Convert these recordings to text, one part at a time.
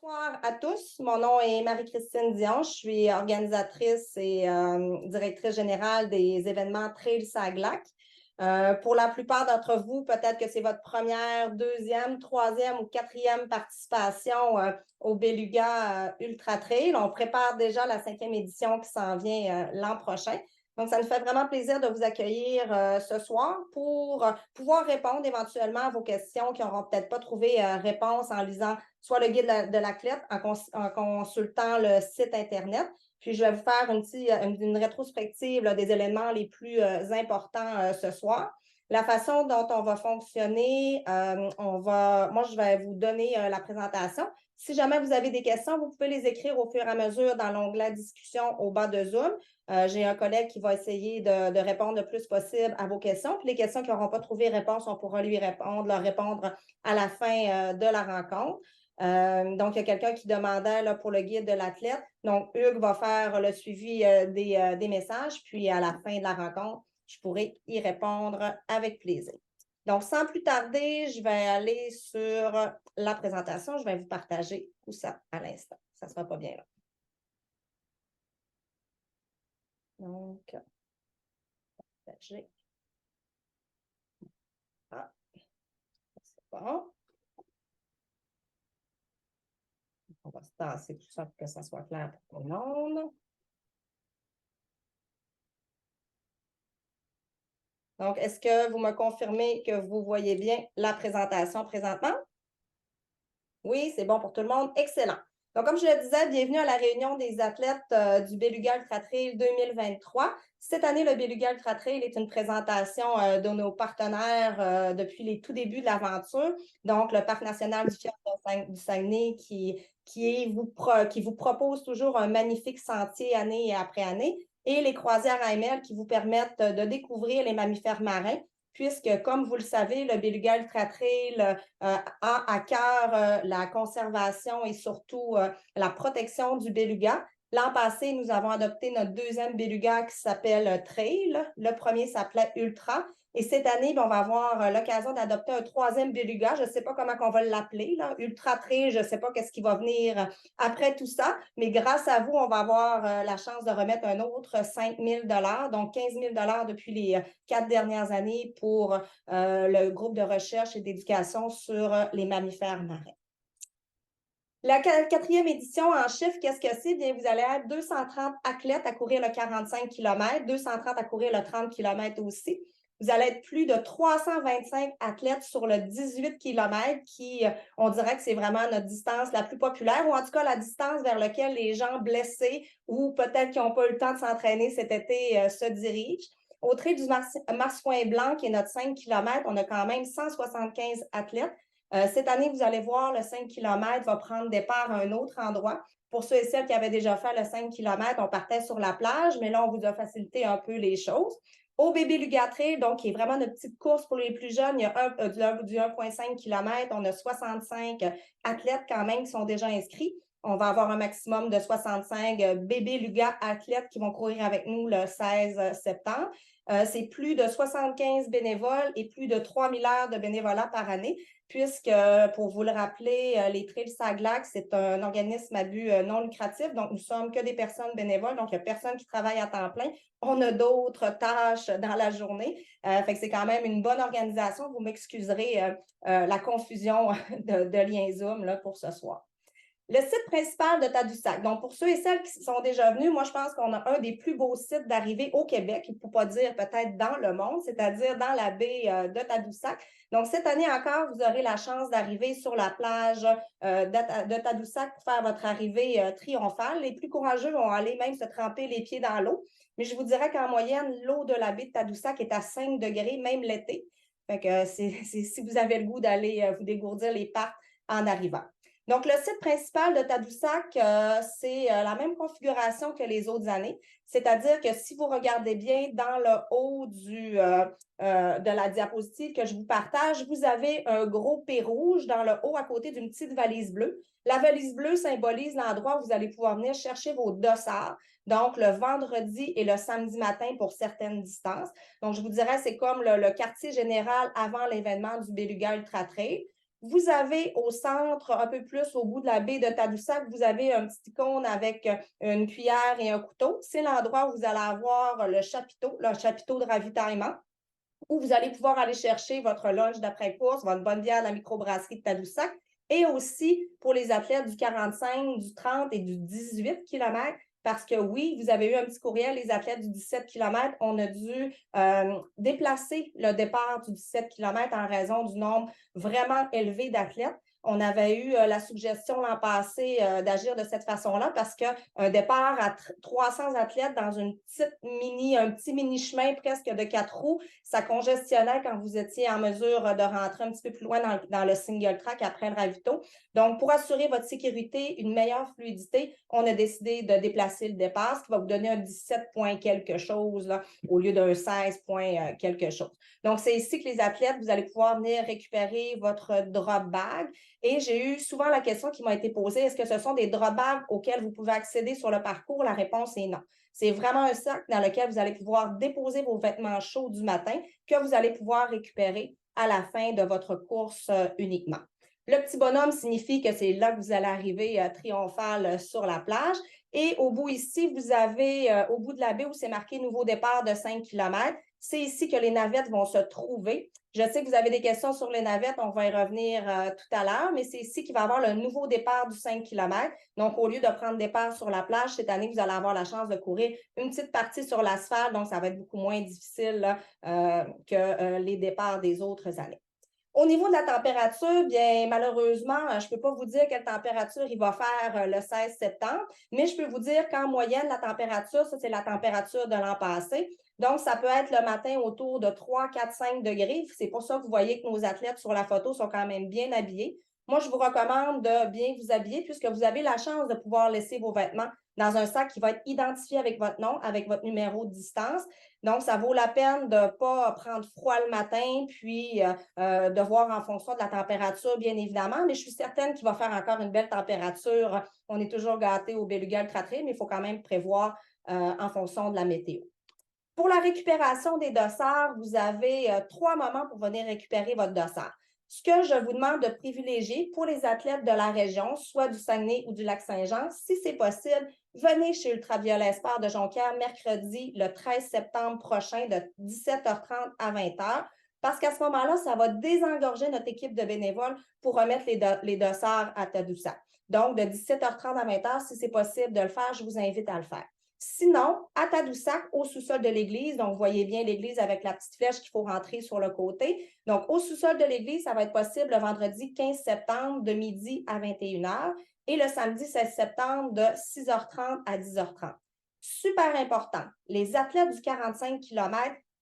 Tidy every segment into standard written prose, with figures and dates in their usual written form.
Bonsoir à tous. Mon nom est Marie-Christine Dion. Je suis organisatrice et directrice générale des événements Trail Saglac. Pour la plupart d'entre vous, peut-être que c'est votre première, deuxième, troisième ou quatrième participation au Beluga Ultra Trail. On prépare déjà la 5e édition qui s'en vient l'an prochain. Donc, ça nous fait vraiment plaisir de vous accueillir ce soir pour pouvoir répondre éventuellement à vos questions qui n'auront peut-être pas trouvé réponse en lisant soit le guide de l'athlète, en consultant le site Internet. Puis, je vais vous faire une rétrospective là, des éléments les plus importants ce soir. La façon dont on va fonctionner, moi, je vais vous donner la présentation. Si jamais vous avez des questions, vous pouvez les écrire au fur et à mesure dans l'onglet discussion au bas de Zoom. J'ai un collègue qui va essayer de répondre le plus possible à vos questions. Puis les questions qui n'auront pas trouvé réponse, on pourra leur répondre à la fin de la rencontre. Donc, il y a quelqu'un qui demandait là, pour le guide de l'athlète. Donc, Hugues va faire le suivi des messages. Puis, à la fin de la rencontre, je pourrai y répondre avec plaisir. Donc, sans plus tarder, je vais aller sur la présentation. Je vais vous partager tout ça à l'instant. Ça ne sera pas bien là. Donc, partager. Ah, c'est bon. On va se tasser tout ça pour que ça soit clair pour tout le monde. Donc, est-ce que vous me confirmez que vous voyez bien la présentation présentement? Oui, c'est bon pour tout le monde. Excellent. Donc, comme je le disais, bienvenue à la réunion des athlètes du Beluga Ultra Trail 2023. Cette année, le Beluga Ultra Trail est une présentation de nos partenaires depuis les tout débuts de l'aventure. Donc, le Parc national du Fjord du Saguenay qui vous propose toujours un magnifique sentier année après année et les croisières AML qui vous permettent de découvrir les mammifères marins puisque, comme vous le savez, le Beluga Ultra Trail a à cœur la conservation et surtout la protection du beluga. L'an passé, nous avons adopté notre deuxième beluga qui s'appelle Trail. Le premier s'appelait Ultra. Et cette année, on va avoir l'occasion d'adopter un troisième beluga. Je ne sais pas comment on va l'appeler, Ultra Trail. Je ne sais pas qu'est-ce qui va venir après tout ça. Mais grâce à vous, on va avoir la chance de remettre un autre 5 000 $, donc 15 000 $ depuis les 4 dernières années pour le groupe de recherche et d'éducation sur les mammifères marins. La 4e édition en chiffres, qu'est-ce que c'est? Bien, vous allez être 230 athlètes à courir le 45 km, 230 à courir le 30 km aussi. Vous allez être plus de 325 athlètes sur le 18 km qui, on dirait que c'est vraiment notre distance la plus populaire ou en tout cas la distance vers laquelle les gens blessés ou peut-être qui n'ont pas eu le temps de s'entraîner cet été se dirigent. Au trait du Marsouin Blanc, qui est notre 5 km, on a quand même 175 athlètes. Cette année, vous allez voir, le 5 km va prendre départ à un autre endroit. Pour ceux et celles qui avaient déjà fait le 5 km, on partait sur la plage, mais là, on vous a facilité un peu les choses. Au Beluga Trail, donc, qui est vraiment notre petite course pour les plus jeunes, il y a du 1,5 km, on a 65 athlètes quand même qui sont déjà inscrits. On va avoir un maximum de 65 Beluga athlètes qui vont courir avec nous le 16 septembre. C'est plus de 75 bénévoles et plus de 3 000 heures de bénévolat par année, puisque, pour vous le rappeler, les Trails Saglac, c'est un organisme à but non lucratif, donc nous sommes que des personnes bénévoles, donc il n'y a personne qui travaille à temps plein. On a d'autres tâches dans la journée, fait que c'est quand même une bonne organisation. Vous m'excuserez la confusion de lien Zoom là, pour ce soir. Le site principal de Tadoussac. Donc, pour ceux et celles qui sont déjà venus, moi, je pense qu'on a un des plus beaux sites d'arrivée au Québec, il ne faut pas dire peut-être dans le monde, c'est-à-dire dans la baie de Tadoussac. Donc, cette année encore, vous aurez la chance d'arriver sur la plage de Tadoussac pour faire votre arrivée triomphale. Les plus courageux vont aller même se tremper les pieds dans l'eau. Mais je vous dirais qu'en moyenne, l'eau de la baie de Tadoussac est à 5 degrés, même l'été. Fait que si vous avez le goût d'aller vous dégourdir les pattes en arrivant. Donc, le site principal de Tadoussac, c'est la même configuration que les autres années, c'est-à-dire que si vous regardez bien dans le haut de la diapositive que je vous partage, vous avez un gros P rouge dans le haut à côté d'une petite valise bleue. La valise bleue symbolise l'endroit où vous allez pouvoir venir chercher vos dossards, donc le vendredi et le samedi matin pour certaines distances. Donc, je vous dirais, c'est comme le quartier général avant l'événement du Beluga Ultra Trail. Vous avez au centre, un peu plus au bout de la baie de Tadoussac, vous avez un petit icône avec une cuillère et un couteau. C'est l'endroit où vous allez avoir le chapiteau de ravitaillement, où vous allez pouvoir aller chercher votre lunch d'après-course, votre bonne bière de la microbrasserie de Tadoussac. Et aussi pour les athlètes du 45, du 30 et du 18 km, parce que oui, vous avez eu un petit courriel, les athlètes du 17 km, on a dû déplacer le départ du 17 km en raison du nombre vraiment élevé d'athlètes. On avait eu la suggestion l'an passé d'agir de cette façon-là parce qu'un départ à 300 athlètes dans une un petit mini-chemin presque de 4 roues, ça congestionnait quand vous étiez en mesure de rentrer un petit peu plus loin dans le single track après le ravito. Donc, pour assurer votre sécurité, une meilleure fluidité, on a décidé de déplacer le départ, ce qui va vous donner un 17 points quelque chose là, au lieu d'un 16 points quelque chose. Donc, c'est ici que les athlètes, vous allez pouvoir venir récupérer votre drop bag. Et j'ai eu souvent la question qui m'a été posée, est-ce que ce sont des drop bags auxquels vous pouvez accéder sur le parcours? La réponse est non. C'est vraiment un sac dans lequel vous allez pouvoir déposer vos vêtements chauds du matin que vous allez pouvoir récupérer à la fin de votre course uniquement. Le petit bonhomme signifie que c'est là que vous allez arriver triomphal sur la plage. Et au bout ici, vous avez, au bout de la baie où c'est marqué nouveau départ de 5 km, c'est ici que les navettes vont se trouver. Je sais que vous avez des questions sur les navettes, on va y revenir tout à l'heure, mais c'est ici qu'il va y avoir le nouveau départ du 5 km. Donc, au lieu de prendre départ sur la plage, cette année, vous allez avoir la chance de courir une petite partie sur l'asphalte, donc ça va être beaucoup moins difficile là, que les départs des autres années. Au niveau de la température, bien malheureusement, je ne peux pas vous dire quelle température il va faire le 16 septembre, mais je peux vous dire qu'en moyenne, la température, ça c'est la température de l'an passé. Donc, ça peut être le matin autour de 3, 4, 5 degrés. C'est pour ça que vous voyez que nos athlètes sur la photo sont quand même bien habillés. Moi, je vous recommande de bien vous habiller puisque vous avez la chance de pouvoir laisser vos vêtements dans un sac qui va être identifié avec votre nom, avec votre numéro de distance. Donc, ça vaut la peine de ne pas prendre froid le matin, puis de voir en fonction de la température, bien évidemment, mais je suis certaine qu'il va faire encore une belle température. On est toujours gâté au Beluga Ultra Trail, mais il faut quand même prévoir en fonction de la météo. Pour la récupération des dossards, vous avez 3 moments pour venir récupérer votre dossard. Ce que je vous demande de privilégier pour les athlètes de la région, soit du Saguenay ou du Lac-Saint-Jean, si c'est possible, venez chez Ultraviolet Sport de Jonquière mercredi le 13 septembre prochain de 17h30 à 20h, parce qu'à ce moment-là, ça va désengorger notre équipe de bénévoles pour remettre les dossards à Tadoussac. Donc, de 17h30 à 20h, si c'est possible de le faire, je vous invite à le faire. Sinon, à Tadoussac, au sous-sol de l'église, donc vous voyez bien l'église avec la petite flèche qu'il faut rentrer sur le côté. Donc, au sous-sol de l'église, ça va être possible le vendredi 15 septembre de midi à 21h et le samedi 16 septembre de 6h30 à 10h30. Super important, les athlètes du 45 km,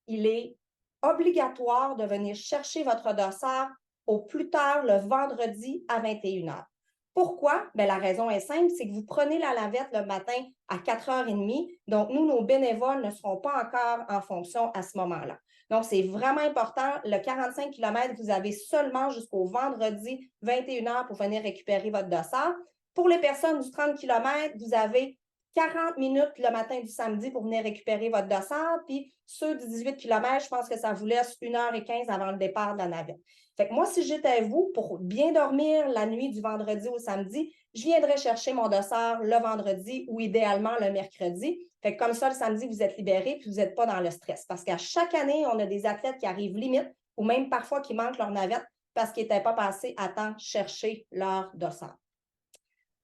il est obligatoire de venir chercher votre dossard au plus tard le vendredi à 21h. Pourquoi? Bien, la raison est simple, c'est que vous prenez la lavette le matin à 4h30. Donc, nous, nos bénévoles ne seront pas encore en fonction à ce moment-là. Donc, c'est vraiment important. Le 45 km, vous avez seulement jusqu'au vendredi 21h pour venir récupérer votre dossard. Pour les personnes du 30 km, vous avez 40 minutes le matin du samedi pour venir récupérer votre dossard. Puis ceux du 18 km, je pense que ça vous laisse 1h15 avant le départ de la navette. Fait que moi, si j'étais vous, pour bien dormir la nuit du vendredi au samedi, je viendrais chercher mon dossard le vendredi ou idéalement le mercredi. Fait que comme ça, le samedi, vous êtes libéré puis vous n'êtes pas dans le stress. Parce qu'à chaque année, on a des athlètes qui arrivent limite ou même parfois qui manquent leur navette parce qu'ils n'étaient pas passés à temps chercher leur dossard.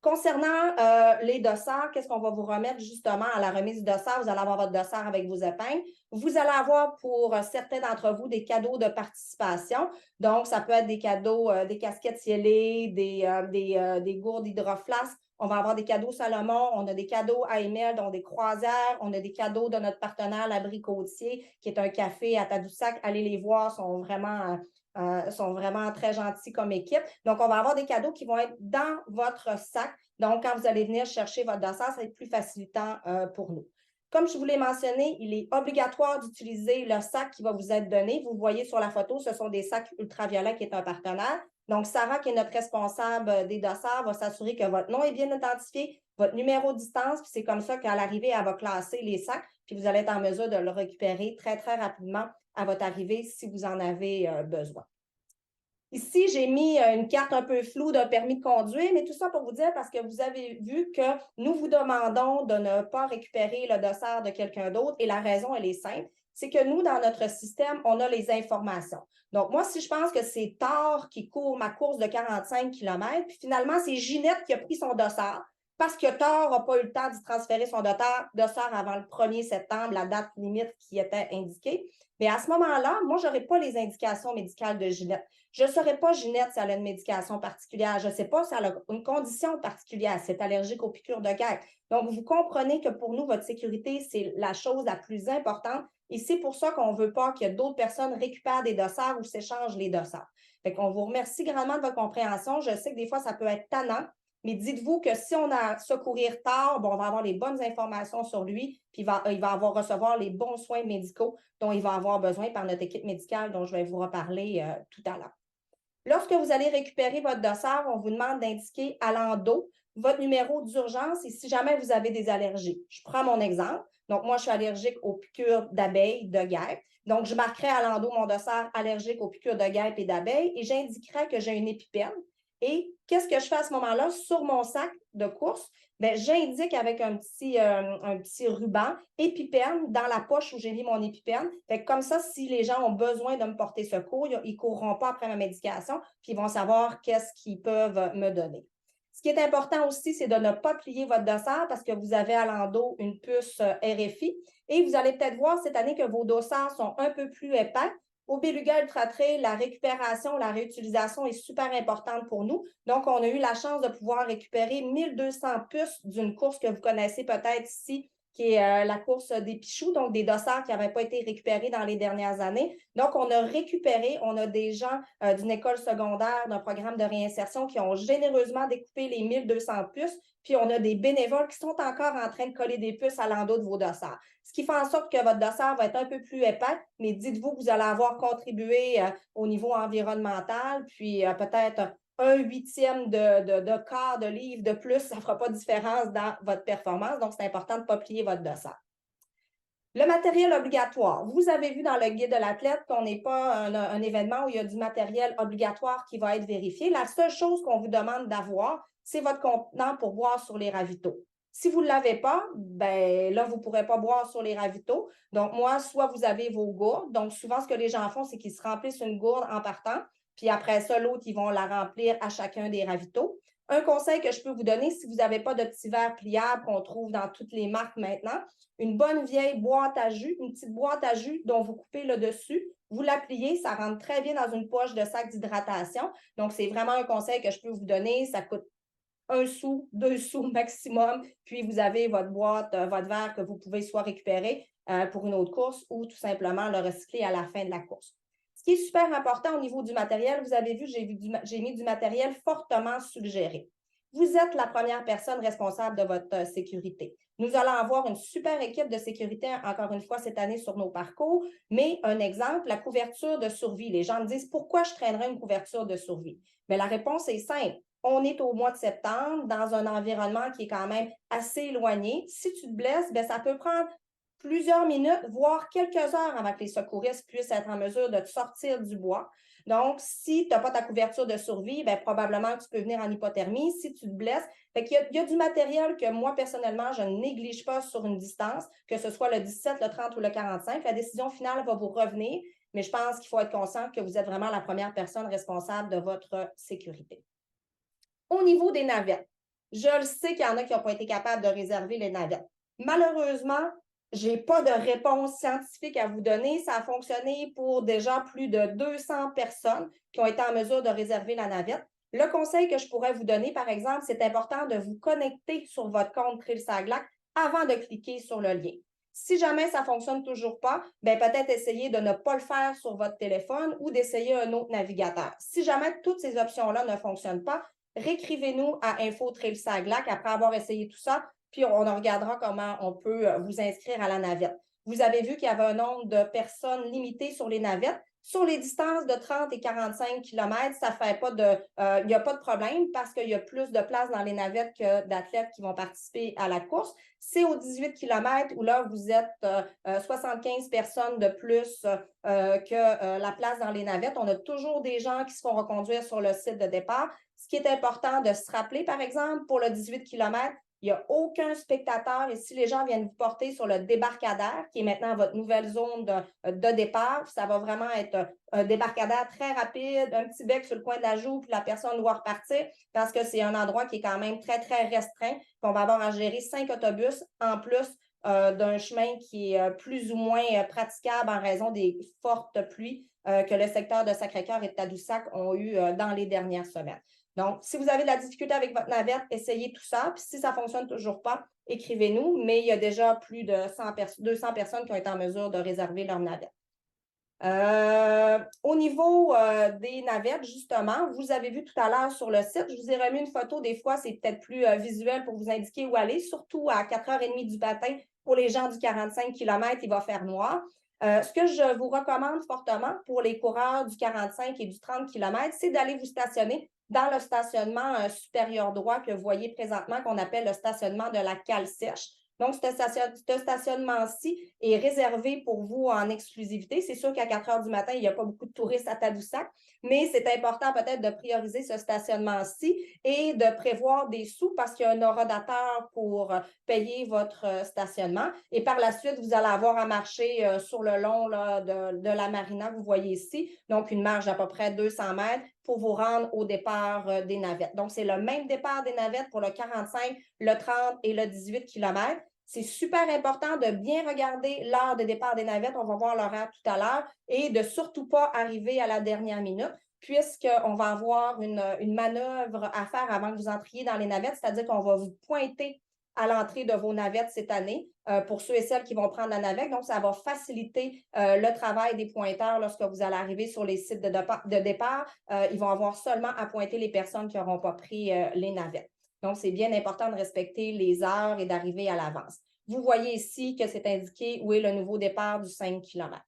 Concernant les dossards, qu'est-ce qu'on va vous remettre justement à la remise du dossard? Vous allez avoir votre dossard avec vos épingles. Vous allez avoir pour certains d'entre vous des cadeaux de participation. Donc, ça peut être des cadeaux, des casquettes cielées, des gourdes hydroflasques. On va avoir des cadeaux Salomon, on a des cadeaux AML, dont des croisières, on a des cadeaux de notre partenaire l'Abri Côtier, qui est un café à Tadoussac. Allez les voir, sont vraiment très gentils comme équipe. Donc, on va avoir des cadeaux qui vont être dans votre sac. Donc, quand vous allez venir chercher votre dossard, ça va être plus facilitant pour nous. Comme je vous l'ai mentionné, il est obligatoire d'utiliser le sac qui va vous être donné. Vous voyez sur la photo, ce sont des sacs ultraviolets qui est un partenaire. Donc, Sarah, qui est notre responsable des dossards, va s'assurer que votre nom est bien identifié, votre numéro de distance, puis c'est comme ça qu'à l'arrivée, elle va classer les sacs, puis vous allez être en mesure de le récupérer très, très rapidement à votre arrivée si vous en avez besoin. Ici, j'ai mis une carte un peu floue d'un permis de conduire, mais tout ça pour vous dire parce que vous avez vu que nous vous demandons de ne pas récupérer le dossard de quelqu'un d'autre et la raison, elle est simple, c'est que nous, dans notre système, on a les informations. Donc, moi, si je pense que c'est Thor qui court ma course de 45 km, puis finalement, c'est Ginette qui a pris son dossard parce que Thor n'a pas eu le temps de transférer son dossard avant le 1er septembre, la date limite qui était indiquée, mais à ce moment-là, moi, je n'aurai pas les indications médicales de Ginette. Je ne saurais pas, Ginette, si elle a une médication particulière. Je ne sais pas si elle a une condition particulière, si elle est allergique aux piqûres de guêpe. Donc, vous comprenez que pour nous, votre sécurité, c'est la chose la plus importante. Et c'est pour ça qu'on ne veut pas que d'autres personnes récupèrent des dossards ou s'échangent les dossards. Fait qu'on vous remercie grandement de votre compréhension. Je sais que des fois, ça peut être tannant, mais dites-vous que si on a secourir tard, bon, on va avoir les bonnes informations sur lui, puis il va recevoir les bons soins médicaux dont il va avoir besoin par notre équipe médicale dont je vais vous reparler tout à l'heure. Lorsque vous allez récupérer votre dossard, on vous demande d'indiquer à l'endos votre numéro d'urgence et si jamais vous avez des allergies. Je prends mon exemple. Donc, moi, je suis allergique aux piqûres d'abeilles, de guêpes. Donc, je marquerai à l'endos mon dossard allergique aux piqûres de guêpes et d'abeilles et j'indiquerai que j'ai une épipène. Et qu'est-ce que je fais à ce moment-là? Sur mon sac de course, bien, j'indique avec un petit ruban épipène dans la poche où j'ai mis mon épipène. Fait que comme ça, si les gens ont besoin de me porter secours, ils ne courront pas après ma médication, puis ils vont savoir qu'est-ce qu'ils peuvent me donner. Ce qui est important aussi, c'est de ne pas plier votre dossard parce que vous avez à l'endos une puce RFI et vous allez peut-être voir cette année que vos dossards sont un peu plus épais. Au Beluga Ultra Trail, la récupération, la réutilisation est super importante pour nous. Donc, on a eu la chance de pouvoir récupérer 1200 puces d'une course que vous connaissez peut-être ici, qui est la course des Pichoux, donc des dossards qui n'avaient pas été récupérés dans les dernières années. Donc, on a récupéré, on a des gens d'une école secondaire, d'un programme de réinsertion qui ont généreusement découpé les 1200 puces, puis on a des bénévoles qui sont encore en train de coller des puces à l'endos de vos dossards. Ce qui fait en sorte que votre dossard va être un peu plus épais, mais dites-vous que vous allez avoir contribué au niveau environnemental, puis peut-être un huitième de quart de livre de plus, ça ne fera pas de différence dans votre performance. Donc, c'est important de ne pas plier votre dossard. Le matériel obligatoire. Vous avez vu dans le guide de l'athlète qu'on n'est pas un événement où il y a du matériel obligatoire qui va être vérifié. La seule chose qu'on vous demande d'avoir, c'est votre contenant pour boire sur les ravitaux. Si vous ne l'avez pas, ben là, vous ne pourrez pas boire sur les ravitaux. Donc, moi, soit vous avez vos gourdes. Donc, souvent, ce que les gens font, c'est qu'ils se remplissent une gourde en partant. Puis après ça, l'autre, ils vont la remplir à chacun des ravitaux. Un conseil que je peux vous donner, si vous n'avez pas de petit verre pliable qu'on trouve dans toutes les marques maintenant, une bonne vieille boîte à jus, une petite boîte à jus dont vous coupez le dessus, vous la pliez, ça rentre très bien dans une poche de sac d'hydratation. Donc, c'est vraiment un conseil que je peux vous donner. Ça coûte 1 sou, 2 sous maximum, puis vous avez votre boîte, votre verre que vous pouvez soit récupérer pour une autre course ou tout simplement le recycler à la fin de la course. Ce qui est super important au niveau du matériel, vous avez vu, j'ai mis du matériel fortement suggéré. Vous êtes la première personne responsable de votre sécurité. Nous allons avoir une super équipe de sécurité, encore une fois, cette année sur nos parcours, mais un exemple, la couverture de survie. Les gens me disent, pourquoi je traînerais une couverture de survie? Mais la réponse est simple. On est au mois de septembre dans un environnement qui est quand même assez éloigné. Si tu te blesses, bien, ça peut prendre plusieurs minutes, voire quelques heures avant que les secouristes puissent être en mesure de te sortir du bois. Donc, si tu n'as pas ta couverture de survie, bien, probablement que tu peux venir en hypothermie. Si tu te blesses, il y a du matériel que moi, personnellement, je ne néglige pas sur une distance, que ce soit le 17, le 30 ou le 45. La décision finale va vous revenir, mais je pense qu'il faut être conscient que vous êtes vraiment la première personne responsable de votre sécurité. Au niveau des navettes, je le sais qu'il y en a qui n'ont pas été capables de réserver les navettes. Malheureusement, je n'ai pas de réponse scientifique à vous donner. Ça a fonctionné pour déjà plus de 200 personnes qui ont été en mesure de réserver la navette. Le conseil que je pourrais vous donner, par exemple, c'est important de vous connecter sur votre compte Trail-Saglac avant de cliquer sur le lien. Si jamais ça ne fonctionne toujours pas, bien peut-être essayer de ne pas le faire sur votre téléphone ou d'essayer un autre navigateur. Si jamais toutes ces options-là ne fonctionnent pas, réécrivez-nous à Info Trail-Saglac après avoir essayé tout ça, puis on regardera comment on peut vous inscrire à la navette. Vous avez vu qu'il y avait un nombre de personnes limité sur les navettes. Sur les distances de 30 et 45 km, ça fait pas de, il n'y a pas de problème parce qu'il y a plus de place dans les navettes que d'athlètes qui vont participer à la course. C'est aux 18 km où là, vous êtes 75 personnes de plus que la place dans les navettes. On a toujours des gens qui se font reconduire sur le site de départ. Ce qui est important de se rappeler, par exemple, pour le 18 km, il n'y a aucun spectateur et si les gens viennent vous porter sur le débarcadère, qui est maintenant votre nouvelle zone de départ, ça va vraiment être un débarcadère très rapide, un petit bec sur le coin de la joue, puis la personne doit repartir parce que c'est un endroit qui est quand même très, très restreint. Puis on va avoir à gérer 5 autobus en plus d'un chemin qui est plus ou moins praticable en raison des fortes pluies que le secteur de Sacré-Cœur et de Tadoussac ont eu dans les dernières semaines. Donc, si vous avez de la difficulté avec votre navette, essayez tout ça. Puis si ça ne fonctionne toujours pas, écrivez-nous. Mais il y a déjà plus de 200 personnes qui ont été en mesure de réserver leur navette. Au niveau des navettes, justement, vous avez vu tout à l'heure sur le site, je vous ai remis une photo. Des fois, c'est peut-être plus visuel pour vous indiquer où aller, surtout à 4h30 du matin. Pour les gens du 45 km, il va faire noir. Ce que je vous recommande fortement pour les coureurs du 45 et du 30 km, c'est d'aller vous stationner dans le stationnement supérieur droit que vous voyez présentement, qu'on appelle le stationnement de la cale sèche. Donc, ce stationnement-ci est réservé pour vous en exclusivité. C'est sûr qu'à 4 heures du matin, il n'y a pas beaucoup de touristes à Tadoussac, mais c'est important peut-être de prioriser ce stationnement-ci et de prévoir des sous parce qu'il y a un horodateur pour payer votre stationnement. Et par la suite, vous allez avoir à marcher sur le long là, de la marina que vous voyez ici. Donc, une marge d'à peu près 200 mètres pour vous rendre au départ des navettes. Donc, c'est le même départ des navettes pour le 45, le 30 et le 18 km. C'est super important de bien regarder l'heure de départ des navettes. On va voir l'horaire tout à l'heure et de surtout pas arriver à la dernière minute puisqu'on va avoir une manœuvre à faire avant que vous entriez dans les navettes, c'est-à-dire qu'on va vous pointer à l'entrée de vos navettes cette année pour ceux et celles qui vont prendre la navette. Donc, ça va faciliter le travail des pointeurs lorsque vous allez arriver sur les sites de départ. Ils vont avoir seulement à pointer les personnes qui n'auront pas pris les navettes. Donc, c'est bien important de respecter les heures et d'arriver à l'avance. Vous voyez ici que c'est indiqué où est le nouveau départ du 5 km.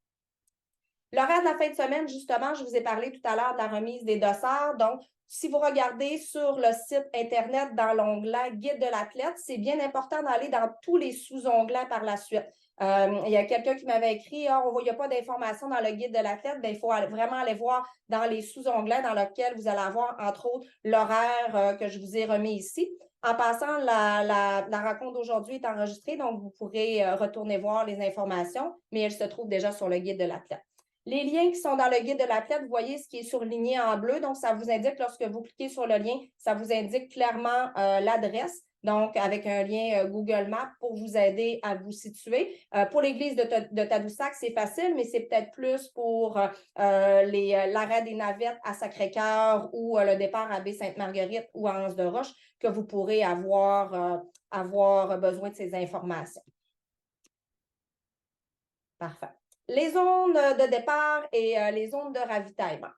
L'horaire de la fin de semaine, justement, je vous ai parlé tout à l'heure de la remise des dossards. Donc, si vous regardez sur le site Internet dans l'onglet Guide de l'athlète, c'est bien important d'aller dans tous les sous-onglets par la suite. Il y a quelqu'un qui m'avait écrit il n'y a pas d'informations dans le guide de l'athlète. Il faut vraiment aller voir dans les sous-onglets dans lesquels vous allez avoir, entre autres, l'horaire que je vous ai remis ici. En passant, la rencontre d'aujourd'hui est enregistrée, donc vous pourrez retourner voir les informations, mais elle se trouve déjà sur le guide de l'athlète. Les liens qui sont dans le guide de l'athlète, vous voyez ce qui est surligné en bleu. Donc, ça vous indique, lorsque vous cliquez sur le lien, ça vous indique clairement l'adresse. Donc, avec un lien Google Maps pour vous aider à vous situer. Pour l'église de Tadoussac, c'est facile, mais c'est peut-être plus pour l'arrêt des navettes à Sacré-Cœur ou le départ à Baie-Sainte-Marguerite ou à Anse-de-Roche que vous pourrez avoir besoin de ces informations. Parfait. Les zones de départ et les zones de ravitaillement.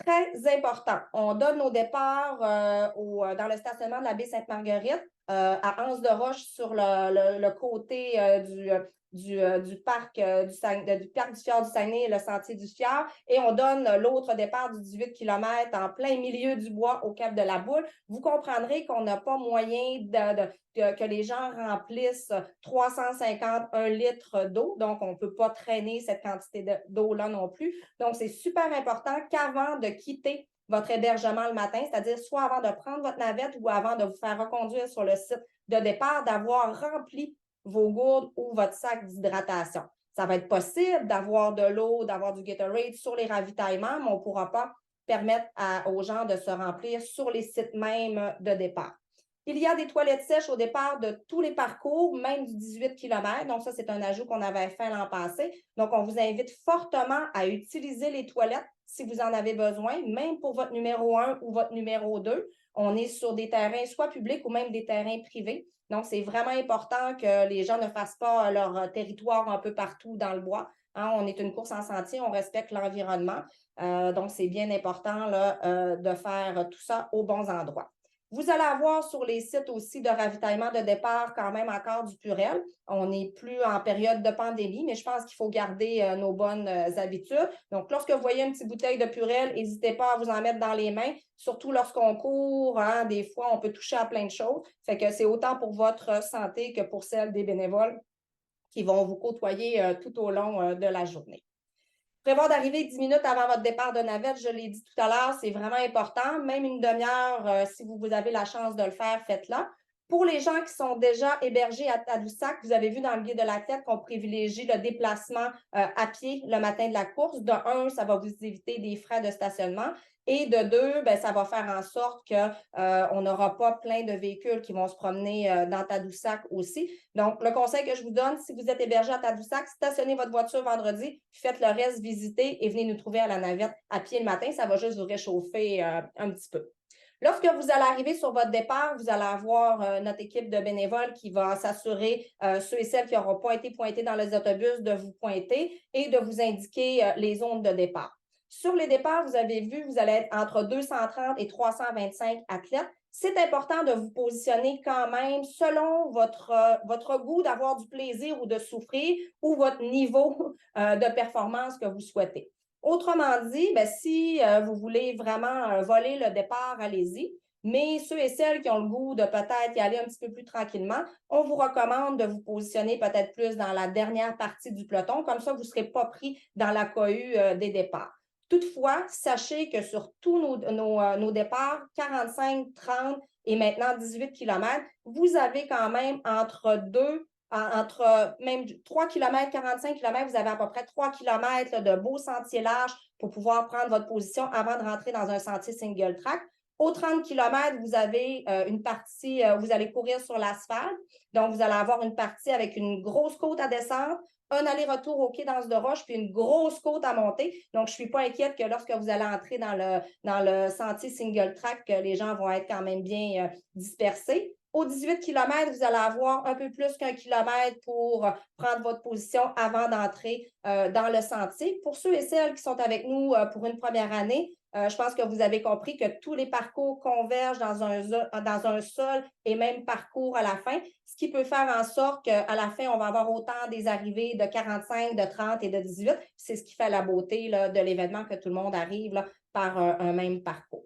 Très important. On donne nos départs dans le stationnement de la baie Sainte-Marguerite à Anse-de-Roche sur le côté du parc du fjord du Saguenay et le sentier du fjord. Et on donne l'autre départ du 18 km en plein milieu du bois au cap de la Boule. Vous comprendrez qu'on n'a pas moyen que les gens remplissent 351 litres d'eau. Donc, on ne peut pas traîner cette quantité d'eau-là non plus. Donc, c'est super important qu'avant de quitter votre hébergement le matin, c'est-à-dire soit avant de prendre votre navette ou avant de vous faire reconduire sur le site de départ, d'avoir rempli vos gourdes ou votre sac d'hydratation. Ça va être possible d'avoir de l'eau, d'avoir du Gatorade sur les ravitaillements, mais on ne pourra pas permettre aux gens de se remplir sur les sites même de départ. Il y a des toilettes sèches au départ de tous les parcours, même du 18 km. Donc, ça, c'est un ajout qu'on avait fait l'an passé. Donc, on vous invite fortement à utiliser les toilettes si vous en avez besoin, même pour votre numéro 1 ou votre numéro 2. On est sur des terrains soit publics ou même des terrains privés. Donc, c'est vraiment important que les gens ne fassent pas leur territoire un peu partout dans le bois. On est une course en sentier, on respecte l'environnement. Donc, c'est bien important là, de faire tout ça aux bons endroits. Vous allez avoir sur les sites aussi de ravitaillement de départ quand même encore du Purell. On n'est plus en période de pandémie, mais je pense qu'il faut garder nos bonnes habitudes. Donc, lorsque vous voyez une petite bouteille de Purell, n'hésitez pas à vous en mettre dans les mains, surtout lorsqu'on court. Hein, des fois, on peut toucher à plein de choses. Fait que c'est autant pour votre santé que pour celle des bénévoles qui vont vous côtoyer tout au long de la journée. Prévoir d'arriver 10 minutes avant votre départ de navette, je l'ai dit tout à l'heure, c'est vraiment important. Même une demi-heure, si vous avez la chance de le faire, faites-le. Pour les gens qui sont déjà hébergés à Tadoussac, vous avez vu dans le guide de l'athlète qu'on privilégie le déplacement à pied le matin de la course. De un, ça va vous éviter des frais de stationnement. Et de deux, ben, ça va faire en sorte qu'on n'aura pas plein de véhicules qui vont se promener dans Tadoussac aussi. Donc, le conseil que je vous donne, si vous êtes hébergé à Tadoussac, stationnez votre voiture vendredi, faites le reste visiter et venez nous trouver à la navette à pied le matin. Ça va juste vous réchauffer un petit peu. Lorsque vous allez arriver sur votre départ, vous allez avoir notre équipe de bénévoles qui va s'assurer, ceux et celles qui n'auront pas été pointés dans les autobus, de vous pointer et de vous indiquer les zones de départ. Sur les départs, vous avez vu, vous allez être entre 230 et 325 athlètes. C'est important de vous positionner quand même selon votre goût d'avoir du plaisir ou de souffrir ou votre niveau de performance que vous souhaitez. Autrement dit, bien, si vous voulez vraiment voler le départ, allez-y. Mais ceux et celles qui ont le goût de peut-être y aller un petit peu plus tranquillement, on vous recommande de vous positionner peut-être plus dans la dernière partie du peloton. Comme ça, vous ne serez pas pris dans la cohue des départs. Toutefois, sachez que sur tous nos départs, 45, 30 et maintenant 18 km, vous avez quand même entre même 3 km, 45 km, vous avez à peu près 3 km de beaux sentiers larges pour pouvoir prendre votre position avant de rentrer dans un sentier single track. Aux 30 km, vous avez une partie, vous allez courir sur l'asphalte. Donc, vous allez avoir une partie avec une grosse côte à descendre, un aller-retour au quai d'Anse de Roche, puis une grosse côte à monter. Donc, je ne suis pas inquiète que lorsque vous allez entrer dans le sentier single track, que les gens vont être quand même bien dispersés. Aux 18 km, vous allez avoir un peu plus qu'1 kilomètre pour prendre votre position avant d'entrer dans le sentier. Pour ceux et celles qui sont avec nous pour une première année, je pense que vous avez compris que tous les parcours convergent dans un seul et même parcours à la fin, ce qui peut faire en sorte qu'à la fin, on va avoir autant des arrivées de 45, de 30 et de 18. C'est ce qui fait la beauté là, de l'événement, que tout le monde arrive là, par un même parcours.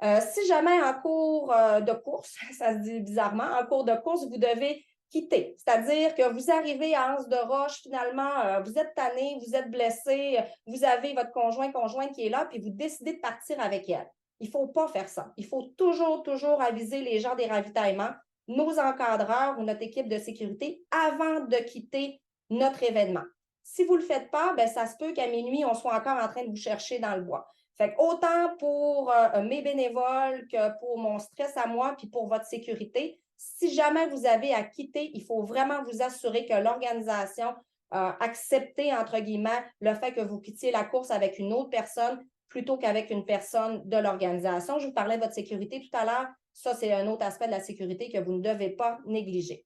Si jamais en cours de course, ça se dit bizarrement, en cours de course, vous devez quitter. C'est-à-dire que vous arrivez à Anse de Roche, finalement, vous êtes tanné, vous êtes blessé, vous avez votre conjointe qui est là, puis vous décidez de partir avec elle. Il ne faut pas faire ça. Il faut toujours aviser les gens des ravitaillements, nos encadreurs ou notre équipe de sécurité avant de quitter notre événement. Si vous ne le faites pas, bien, ça se peut qu'à minuit, on soit encore en train de vous chercher dans le bois. Fait autant pour mes bénévoles que pour mon stress à moi, puis pour votre sécurité, si jamais vous avez à quitter, il faut vraiment vous assurer que l'organisation a accepté, entre guillemets, le fait que vous quittiez la course avec une autre personne plutôt qu'avec une personne de l'organisation. Je vous parlais de votre sécurité tout à l'heure. Ça, c'est un autre aspect de la sécurité que vous ne devez pas négliger.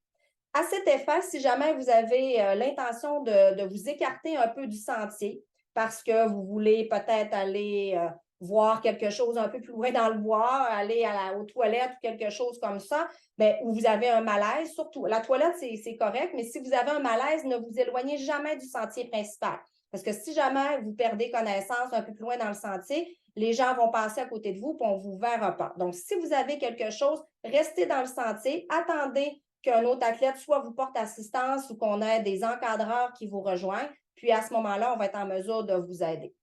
À cet effet, si jamais vous avez l'intention de vous écarter un peu du sentier, parce que vous voulez peut-être aller voir quelque chose un peu plus loin dans le bois, aller aux toilettes ou quelque chose comme ça, bien, ou vous avez un malaise, surtout, la toilette, c'est correct, mais si vous avez un malaise, ne vous éloignez jamais du sentier principal. Parce que si jamais vous perdez connaissance un peu plus loin dans le sentier, les gens vont passer à côté de vous et on ne vous verra pas. Donc, si vous avez quelque chose, restez dans le sentier, attendez qu'un autre athlète soit vous porte assistance ou qu'on ait des encadreurs qui vous rejoignent. Puis à ce moment-là, on va être en mesure de vous aider.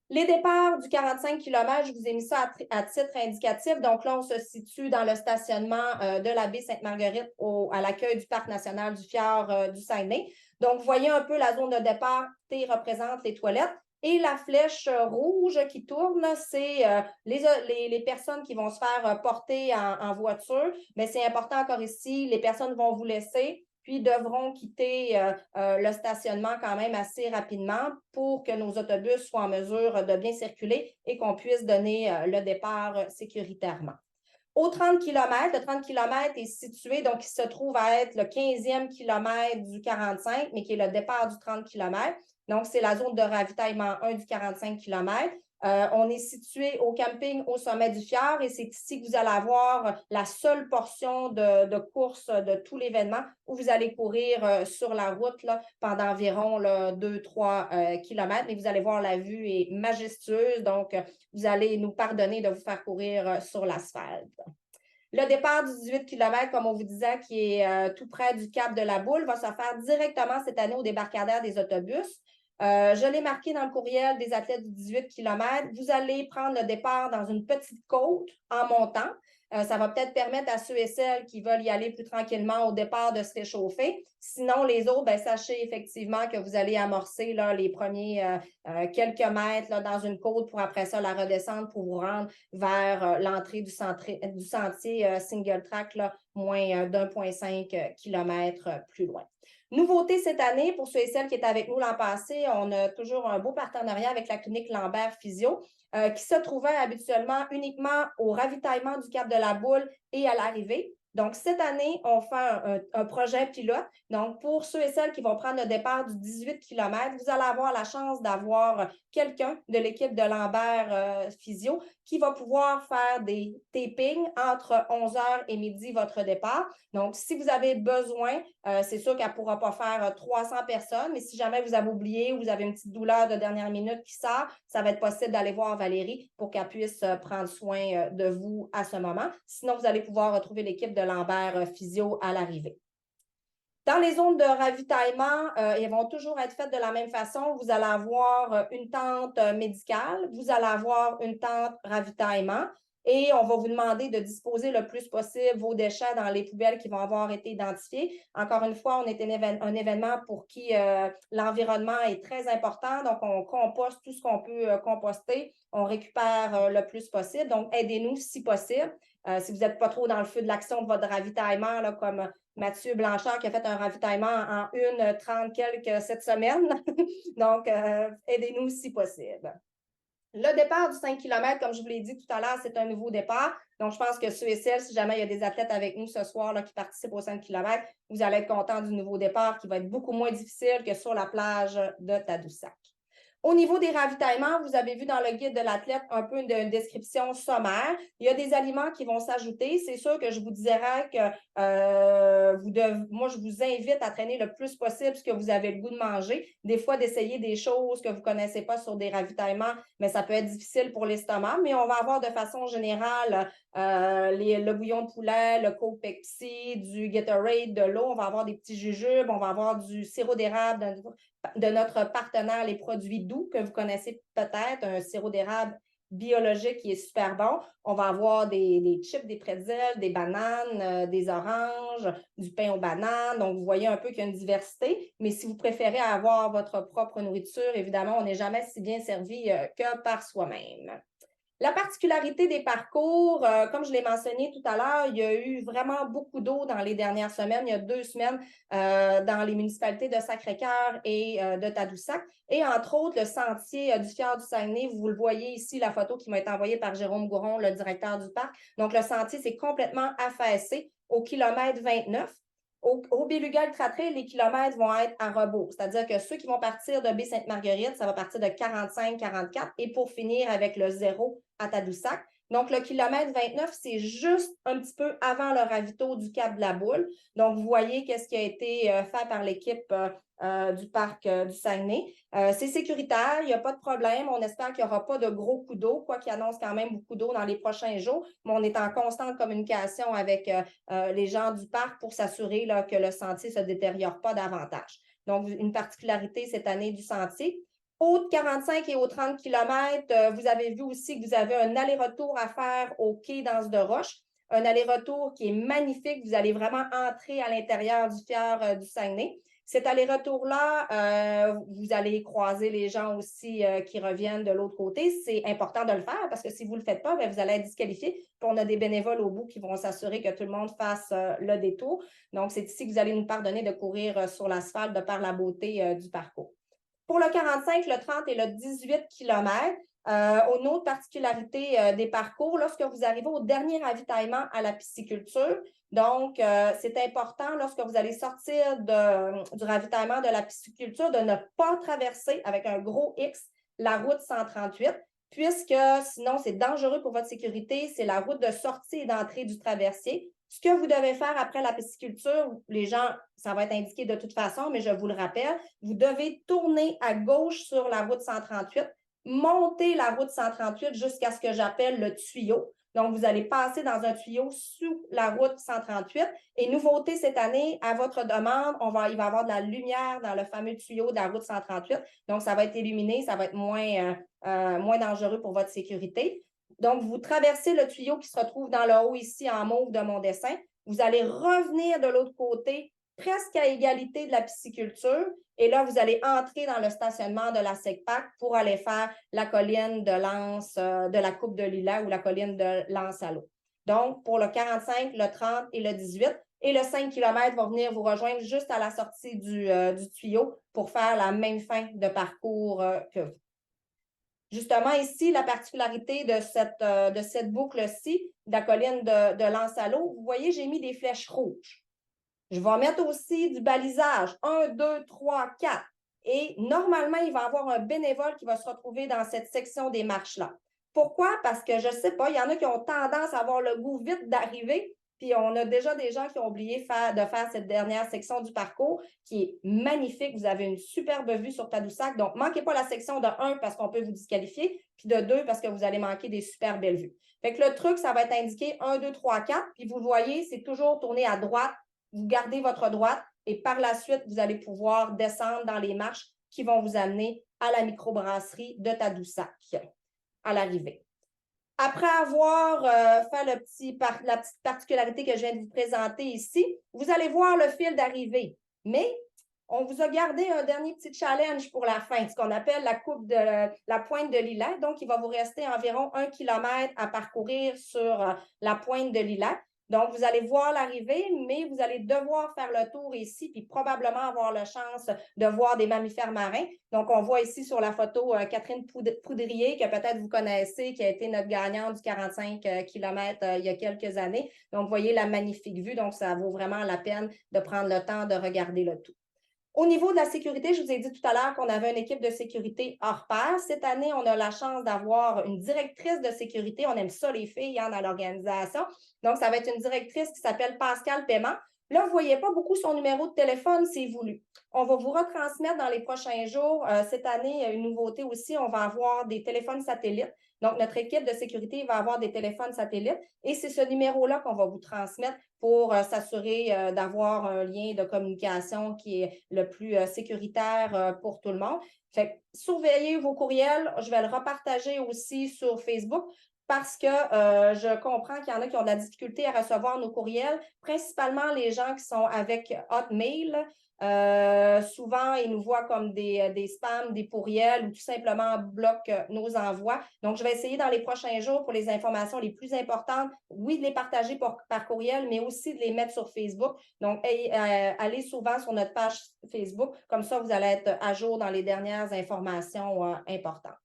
Les départs du 45 km, je vous ai mis ça à titre indicatif. Donc là, on se situe dans le stationnement de la baie Sainte-Marguerite à l'accueil du Parc national du Fjord du Saguenay. Donc, vous voyez un peu la zone de départ, T représente les toilettes. Et la flèche rouge qui tourne, c'est les personnes qui vont se faire porter en voiture. Mais c'est important encore ici, les personnes vont vous laisser, puis devront quitter le stationnement quand même assez rapidement pour que nos autobus soient en mesure de bien circuler et qu'on puisse donner le départ sécuritairement. Au 30 km, le 30 km est situé, donc il se trouve à être le 15e kilomètre du 45, mais qui est le départ du 30 km. Donc, c'est la zone de ravitaillement 1 du 45 km. On est situé au camping au sommet du Fjord et c'est ici que vous allez avoir la seule portion de course de tout l'événement où vous allez courir sur la route là, pendant environ 2-3 kilomètres. Mais vous allez voir, la vue est majestueuse, donc vous allez nous pardonner de vous faire courir sur l'asphalte. Le départ du 18 km, comme on vous disait, qui est tout près du Cap de la Boule, va se faire directement cette année au débarcadère des autobus. Je l'ai marqué dans le courriel des athlètes du 18 km. Vous allez prendre le départ dans une petite côte en montant. Ça va peut-être permettre à ceux et celles qui veulent y aller plus tranquillement au départ de se réchauffer. Sinon, les autres, bien, sachez effectivement que vous allez amorcer là, les premiers quelques mètres là, dans une côte pour après ça la redescendre pour vous rendre vers l'entrée du sentier single track, là, moins d'1,5 km plus loin. Nouveauté cette année, pour ceux et celles qui étaient avec nous l'an passé, on a toujours un beau partenariat avec la clinique Lambert Physio qui se trouvait habituellement uniquement au ravitaillement du Cap de la Boule et à l'arrivée. Donc, cette année, on fait un projet pilote. Donc, pour ceux et celles qui vont prendre le départ du 18 km, vous allez avoir la chance d'avoir quelqu'un de l'équipe de Lambert Physio qui va pouvoir faire des tapings entre 11h et midi, votre départ. Donc, si vous avez besoin, c'est sûr qu'elle ne pourra pas faire 300 personnes, mais si jamais vous avez oublié ou vous avez une petite douleur de dernière minute qui sort, ça va être possible d'aller voir Valérie pour qu'elle puisse prendre soin de vous à ce moment. Sinon, vous allez pouvoir retrouver l'équipe de Lambert Physio à l'arrivée. Dans les zones de ravitaillement, elles vont toujours être faites de la même façon. Vous allez avoir une tente médicale, vous allez avoir une tente ravitaillement et on va vous demander de disposer le plus possible vos déchets dans les poubelles qui vont avoir été identifiées. Encore une fois, on est un événement pour qui l'environnement est très important, donc on composte tout ce qu'on peut composter, on récupère le plus possible, donc aidez-nous si possible. Si vous n'êtes pas trop dans le feu de l'action de votre ravitaillement, là, comme Mathieu Blanchard qui a fait un ravitaillement en 1h30 quelques cette semaine. Donc, aidez-nous si possible. Le départ du 5 km, comme je vous l'ai dit tout à l'heure, c'est un nouveau départ. Donc, je pense que ceux et celles, si jamais il y a des athlètes avec nous ce soir là, qui participent au 5 km, vous allez être contents du nouveau départ qui va être beaucoup moins difficile que sur la plage de Tadoussac. Au niveau des ravitaillements, vous avez vu dans le guide de l'athlète un peu une description sommaire. Il y a des aliments qui vont s'ajouter. C'est sûr que je vous dirais que moi, je vous invite à traîner le plus possible ce que vous avez le goût de manger. Des fois, d'essayer des choses que vous ne connaissez pas sur des ravitaillements, mais ça peut être difficile pour l'estomac. Mais on va avoir de façon générale le bouillon de poulet, le Coke Pepsi, du Gatorade, de l'eau. On va avoir des petits jujubes, on va avoir du sirop d'érable de notre partenaire, les produits doux que vous connaissez peut-être, un sirop d'érable biologique qui est super bon. On va avoir des chips, des pretzels, des bananes, des oranges, du pain aux bananes. Donc, vous voyez un peu qu'il y a une diversité. Mais si vous préférez avoir votre propre nourriture, évidemment, on n'est jamais si bien servi que par soi-même. La particularité des parcours, comme je l'ai mentionné tout à l'heure, il y a eu vraiment beaucoup d'eau dans les dernières semaines. Il y a 2 semaines dans les municipalités de Sacré-Cœur et de Tadoussac. Et entre autres, le sentier du Fjord du Saguenay, vous le voyez ici, la photo qui m'a été envoyée par Jérôme Gouron, le directeur du parc. Donc, le sentier s'est complètement affaissé au kilomètre 29. Au Béluga-Ultra-Trail, les kilomètres vont être à rebours, c'est-à-dire que ceux qui vont partir de Baie-Sainte-Marguerite, ça va partir de 45-44 et pour finir avec le 0 à Tadoussac. Donc, le kilomètre 29, c'est juste un petit peu avant le ravito du Cap de la Boule. Donc, vous voyez qu'est-ce qui a été fait par l'équipe du parc du Saguenay. C'est sécuritaire, il n'y a pas de problème. On espère qu'il n'y aura pas de gros coups d'eau, quoi qu'il annonce quand même beaucoup d'eau dans les prochains jours. Mais on est en constante communication avec les gens du parc pour s'assurer que le sentier ne se détériore pas davantage. Donc, une particularité cette année du sentier. Au 45 et au 30 km, vous avez vu aussi que vous avez un aller-retour à faire au quai d'Anse de Roche. Un aller-retour qui est magnifique. Vous allez vraiment entrer à l'intérieur du fjord du Saguenay. Cet aller-retour-là, vous allez croiser les gens aussi qui reviennent de l'autre côté. C'est important de le faire parce que si vous ne le faites pas, bien, vous allez être disqualifié. Puis on a des bénévoles au bout qui vont s'assurer que tout le monde fasse le détour. Donc, c'est ici que vous allez nous pardonner de courir sur l'asphalte de par la beauté du parcours. Pour le 45, le 30 et le 18 km, une autre particularité des parcours, lorsque vous arrivez au dernier ravitaillement à la pisciculture, donc c'est important lorsque vous allez sortir du ravitaillement de la pisciculture de ne pas traverser avec un gros X la route 138. puisque sinon, c'est dangereux pour votre sécurité. C'est la route de sortie et d'entrée du traversier. Ce que vous devez faire après la pisciculture, les gens, ça va être indiqué de toute façon, mais je vous le rappelle, vous devez tourner à gauche sur la route 138, monter la route 138 jusqu'à ce que j'appelle le tuyau. Donc, vous allez passer dans un tuyau sous la route 138. Et nouveauté cette année, à votre demande, il va y avoir de la lumière dans le fameux tuyau de la route 138. Donc, ça va être illuminé, ça va être moins dangereux pour votre sécurité. Donc, vous traversez le tuyau qui se retrouve dans le haut ici en mauve de mon dessin. Vous allez revenir de l'autre côté, presque à égalité de la pisciculture. Et là, vous allez entrer dans le stationnement de la SECPAC pour aller faire la colline de Lance, de la Coupe de Lilas ou la colline de Lance à l'eau. Donc, pour le 45, le 30 et le 18. Et le 5 km va venir vous rejoindre juste à la sortie du tuyau pour faire la même fin de parcours que vous. Justement, ici, la particularité de cette boucle-ci, de la colline de Lance à l'eau, vous voyez, j'ai mis des flèches rouges. Je vais mettre aussi du balisage, 1, 2, 3, 4. Et normalement, il va y avoir un bénévole qui va se retrouver dans cette section des marches-là. Pourquoi? Parce que je ne sais pas, il y en a qui ont tendance à avoir le goût vite d'arriver, puis on a déjà des gens qui ont oublié de faire cette dernière section du parcours qui est magnifique. Vous avez une superbe vue sur Tadoussac. Donc, ne manquez pas la section de 1 parce qu'on peut vous disqualifier, puis de 2 parce que vous allez manquer des super belles vues. Fait que le truc, ça va être indiqué 1, 2, 3, 4. Puis vous le voyez, c'est toujours tourné à droite. Vous gardez votre droite et par la suite, vous allez pouvoir descendre dans les marches qui vont vous amener à la microbrasserie de Tadoussac à l'arrivée. Après avoir fait la petite particularité que je viens de vous présenter ici, vous allez voir le fil d'arrivée. Mais on vous a gardé un dernier petit challenge pour la fin, ce qu'on appelle la pointe de Lilas. Donc, il va vous rester environ 1 km à parcourir sur la pointe de Lilas. Donc, vous allez voir l'arrivée, mais vous allez devoir faire le tour ici, puis probablement avoir la chance de voir des mammifères marins. Donc, on voit ici sur la photo Catherine Poudrier, que peut-être vous connaissez, qui a été notre gagnante du 45 km il y a quelques années. Donc, vous voyez la magnifique vue. Donc, ça vaut vraiment la peine de prendre le temps de regarder le tout. Au niveau de la sécurité, je vous ai dit tout à l'heure qu'on avait une équipe de sécurité hors pair. Cette année, on a la chance d'avoir une directrice de sécurité. On aime ça, les filles, dans l'organisation. Donc, ça va être une directrice qui s'appelle Pascal Paiement. Là, vous ne voyez pas beaucoup son numéro de téléphone, c'est voulu. On va vous retransmettre dans les prochains jours. Cette année, il y a une nouveauté aussi. On va avoir des téléphones satellites. Donc, notre équipe de sécurité va avoir des téléphones satellites et c'est ce numéro-là qu'on va vous transmettre pour s'assurer d'avoir un lien de communication qui est le plus sécuritaire pour tout le monde. Fait que surveillez vos courriels. Je vais le repartager aussi sur Facebook parce que je comprends qu'il y en a qui ont de la difficulté à recevoir nos courriels, principalement les gens qui sont avec Hotmail. Souvent, ils nous voient comme des spams, des pourriels ou tout simplement bloquent nos envois. Donc, je vais essayer dans les prochains jours pour les informations les plus importantes, oui, de les partager par courriel, mais aussi de les mettre sur Facebook. Donc, allez souvent sur notre page Facebook. Comme ça, vous allez être à jour dans les dernières informations importantes.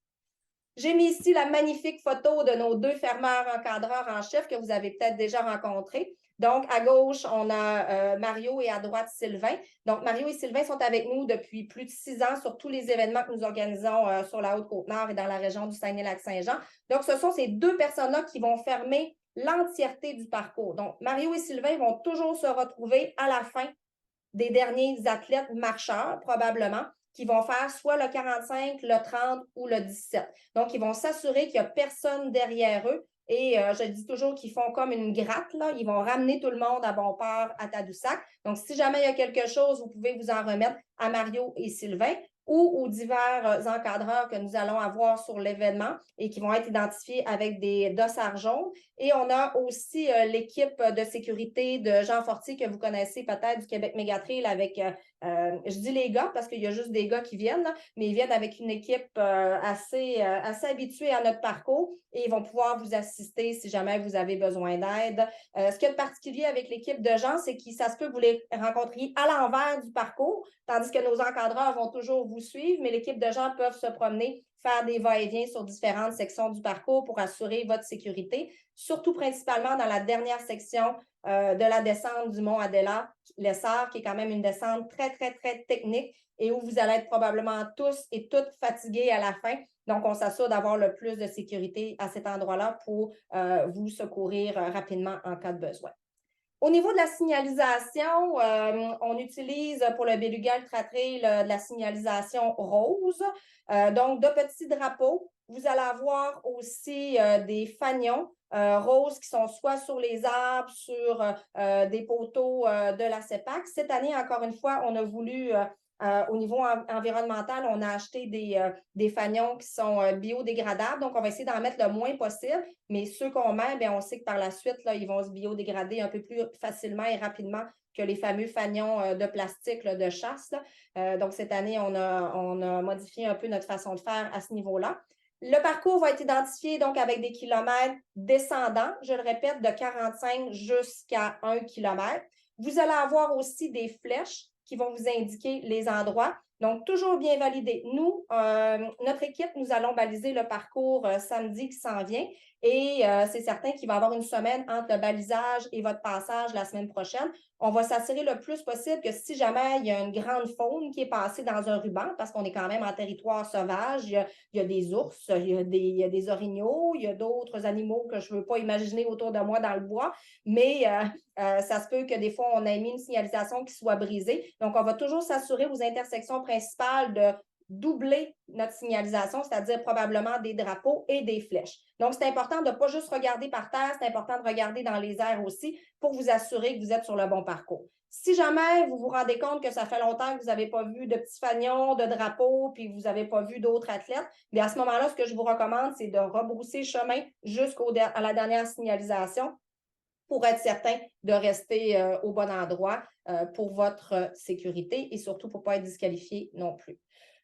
J'ai mis ici la magnifique photo de nos 2 fermeurs encadreurs en chef que vous avez peut-être déjà rencontrés. Donc, à gauche, on a Mario et à droite, Sylvain. Donc, Mario et Sylvain sont avec nous depuis plus de 6 ans sur tous les événements que nous organisons sur la Haute-Côte-Nord et dans la région du Saguenay-Lac-Saint-Jean. Donc, ce sont ces 2 personnes-là qui vont fermer l'entièreté du parcours. Donc, Mario et Sylvain vont toujours se retrouver à la fin des derniers athlètes marcheurs, probablement, qui vont faire soit le 45, le 30 ou le 17. Donc, ils vont s'assurer qu'il n'y a personne derrière eux. Et je dis toujours qu'ils font comme une gratte, là. Ils vont ramener tout le monde à bon port à Tadoussac. Donc, si jamais il y a quelque chose, vous pouvez vous en remettre à Mario et Sylvain ou aux divers encadreurs que nous allons avoir sur l'événement et qui vont être identifiés avec des dossards jaunes. Et on a aussi l'équipe de sécurité de Jean Fortier que vous connaissez peut-être du Québec Mégatrail avec, je dis les gars parce qu'il y a juste des gars qui viennent, là, mais ils viennent avec une équipe assez habituée à notre parcours et ils vont pouvoir vous assister si jamais vous avez besoin d'aide. Ce qu'il y a de particulier avec l'équipe de Jean, c'est que ça se peut que vous les rencontriez à l'envers du parcours, tandis que nos encadreurs vont toujours vous suivre, mais l'équipe de gens peuvent se promener faire des va-et-vient sur différentes sections du parcours pour assurer votre sécurité, surtout principalement dans la dernière section de la descente du mont Adela, l'Essart, qui est quand même une descente très, très, très technique et où vous allez être probablement tous et toutes fatigués à la fin. Donc, on s'assure d'avoir le plus de sécurité à cet endroit-là pour vous secourir rapidement en cas de besoin. Au niveau de la signalisation, on utilise pour le Beluga Ultra Trail de la signalisation rose, donc de petits drapeaux. Vous allez avoir aussi des fanions roses qui sont soit sur les arbres, sur des poteaux de la CEPAC. Cette année, encore une fois, on a voulu au niveau environnemental, on a acheté des fanions qui sont biodégradables. Donc, on va essayer d'en mettre le moins possible. Mais ceux qu'on met, bien, on sait que par la suite, là, ils vont se biodégrader un peu plus facilement et rapidement que les fameux fanions de plastique là, de chasse. Donc, cette année, on a modifié un peu notre façon de faire à ce niveau-là. Le parcours va être identifié donc avec des kilomètres descendants, je le répète, de 45 jusqu'à 1 km. Vous allez avoir aussi des flèches qui vont vous indiquer les endroits. Donc, toujours bien validé. Nous, notre équipe, nous allons baliser le parcours samedi qui s'en vient et c'est certain qu'il va y avoir une semaine entre le balisage et votre passage la semaine prochaine. On va s'assurer le plus possible que si jamais il y a une grande faune qui est passée dans un ruban, parce qu'on est quand même en territoire sauvage, il y a des ours, il y a des orignaux, il y a d'autres animaux que je ne veux pas imaginer autour de moi dans le bois, mais ça se peut que des fois, on ait mis une signalisation qui soit brisée. Donc, on va toujours s'assurer aux intersections principales de doubler notre signalisation, c'est-à-dire probablement des drapeaux et des flèches. Donc, c'est important de ne pas juste regarder par terre, c'est important de regarder dans les airs aussi pour vous assurer que vous êtes sur le bon parcours. Si jamais vous vous rendez compte que ça fait longtemps que vous n'avez pas vu de petits fanions, de drapeaux, puis vous n'avez pas vu d'autres athlètes, bien à ce moment-là, ce que je vous recommande, c'est de rebrousser chemin jusqu'à la dernière signalisation pour être certain de rester au bon endroit pour votre sécurité et surtout pour ne pas être disqualifié non plus.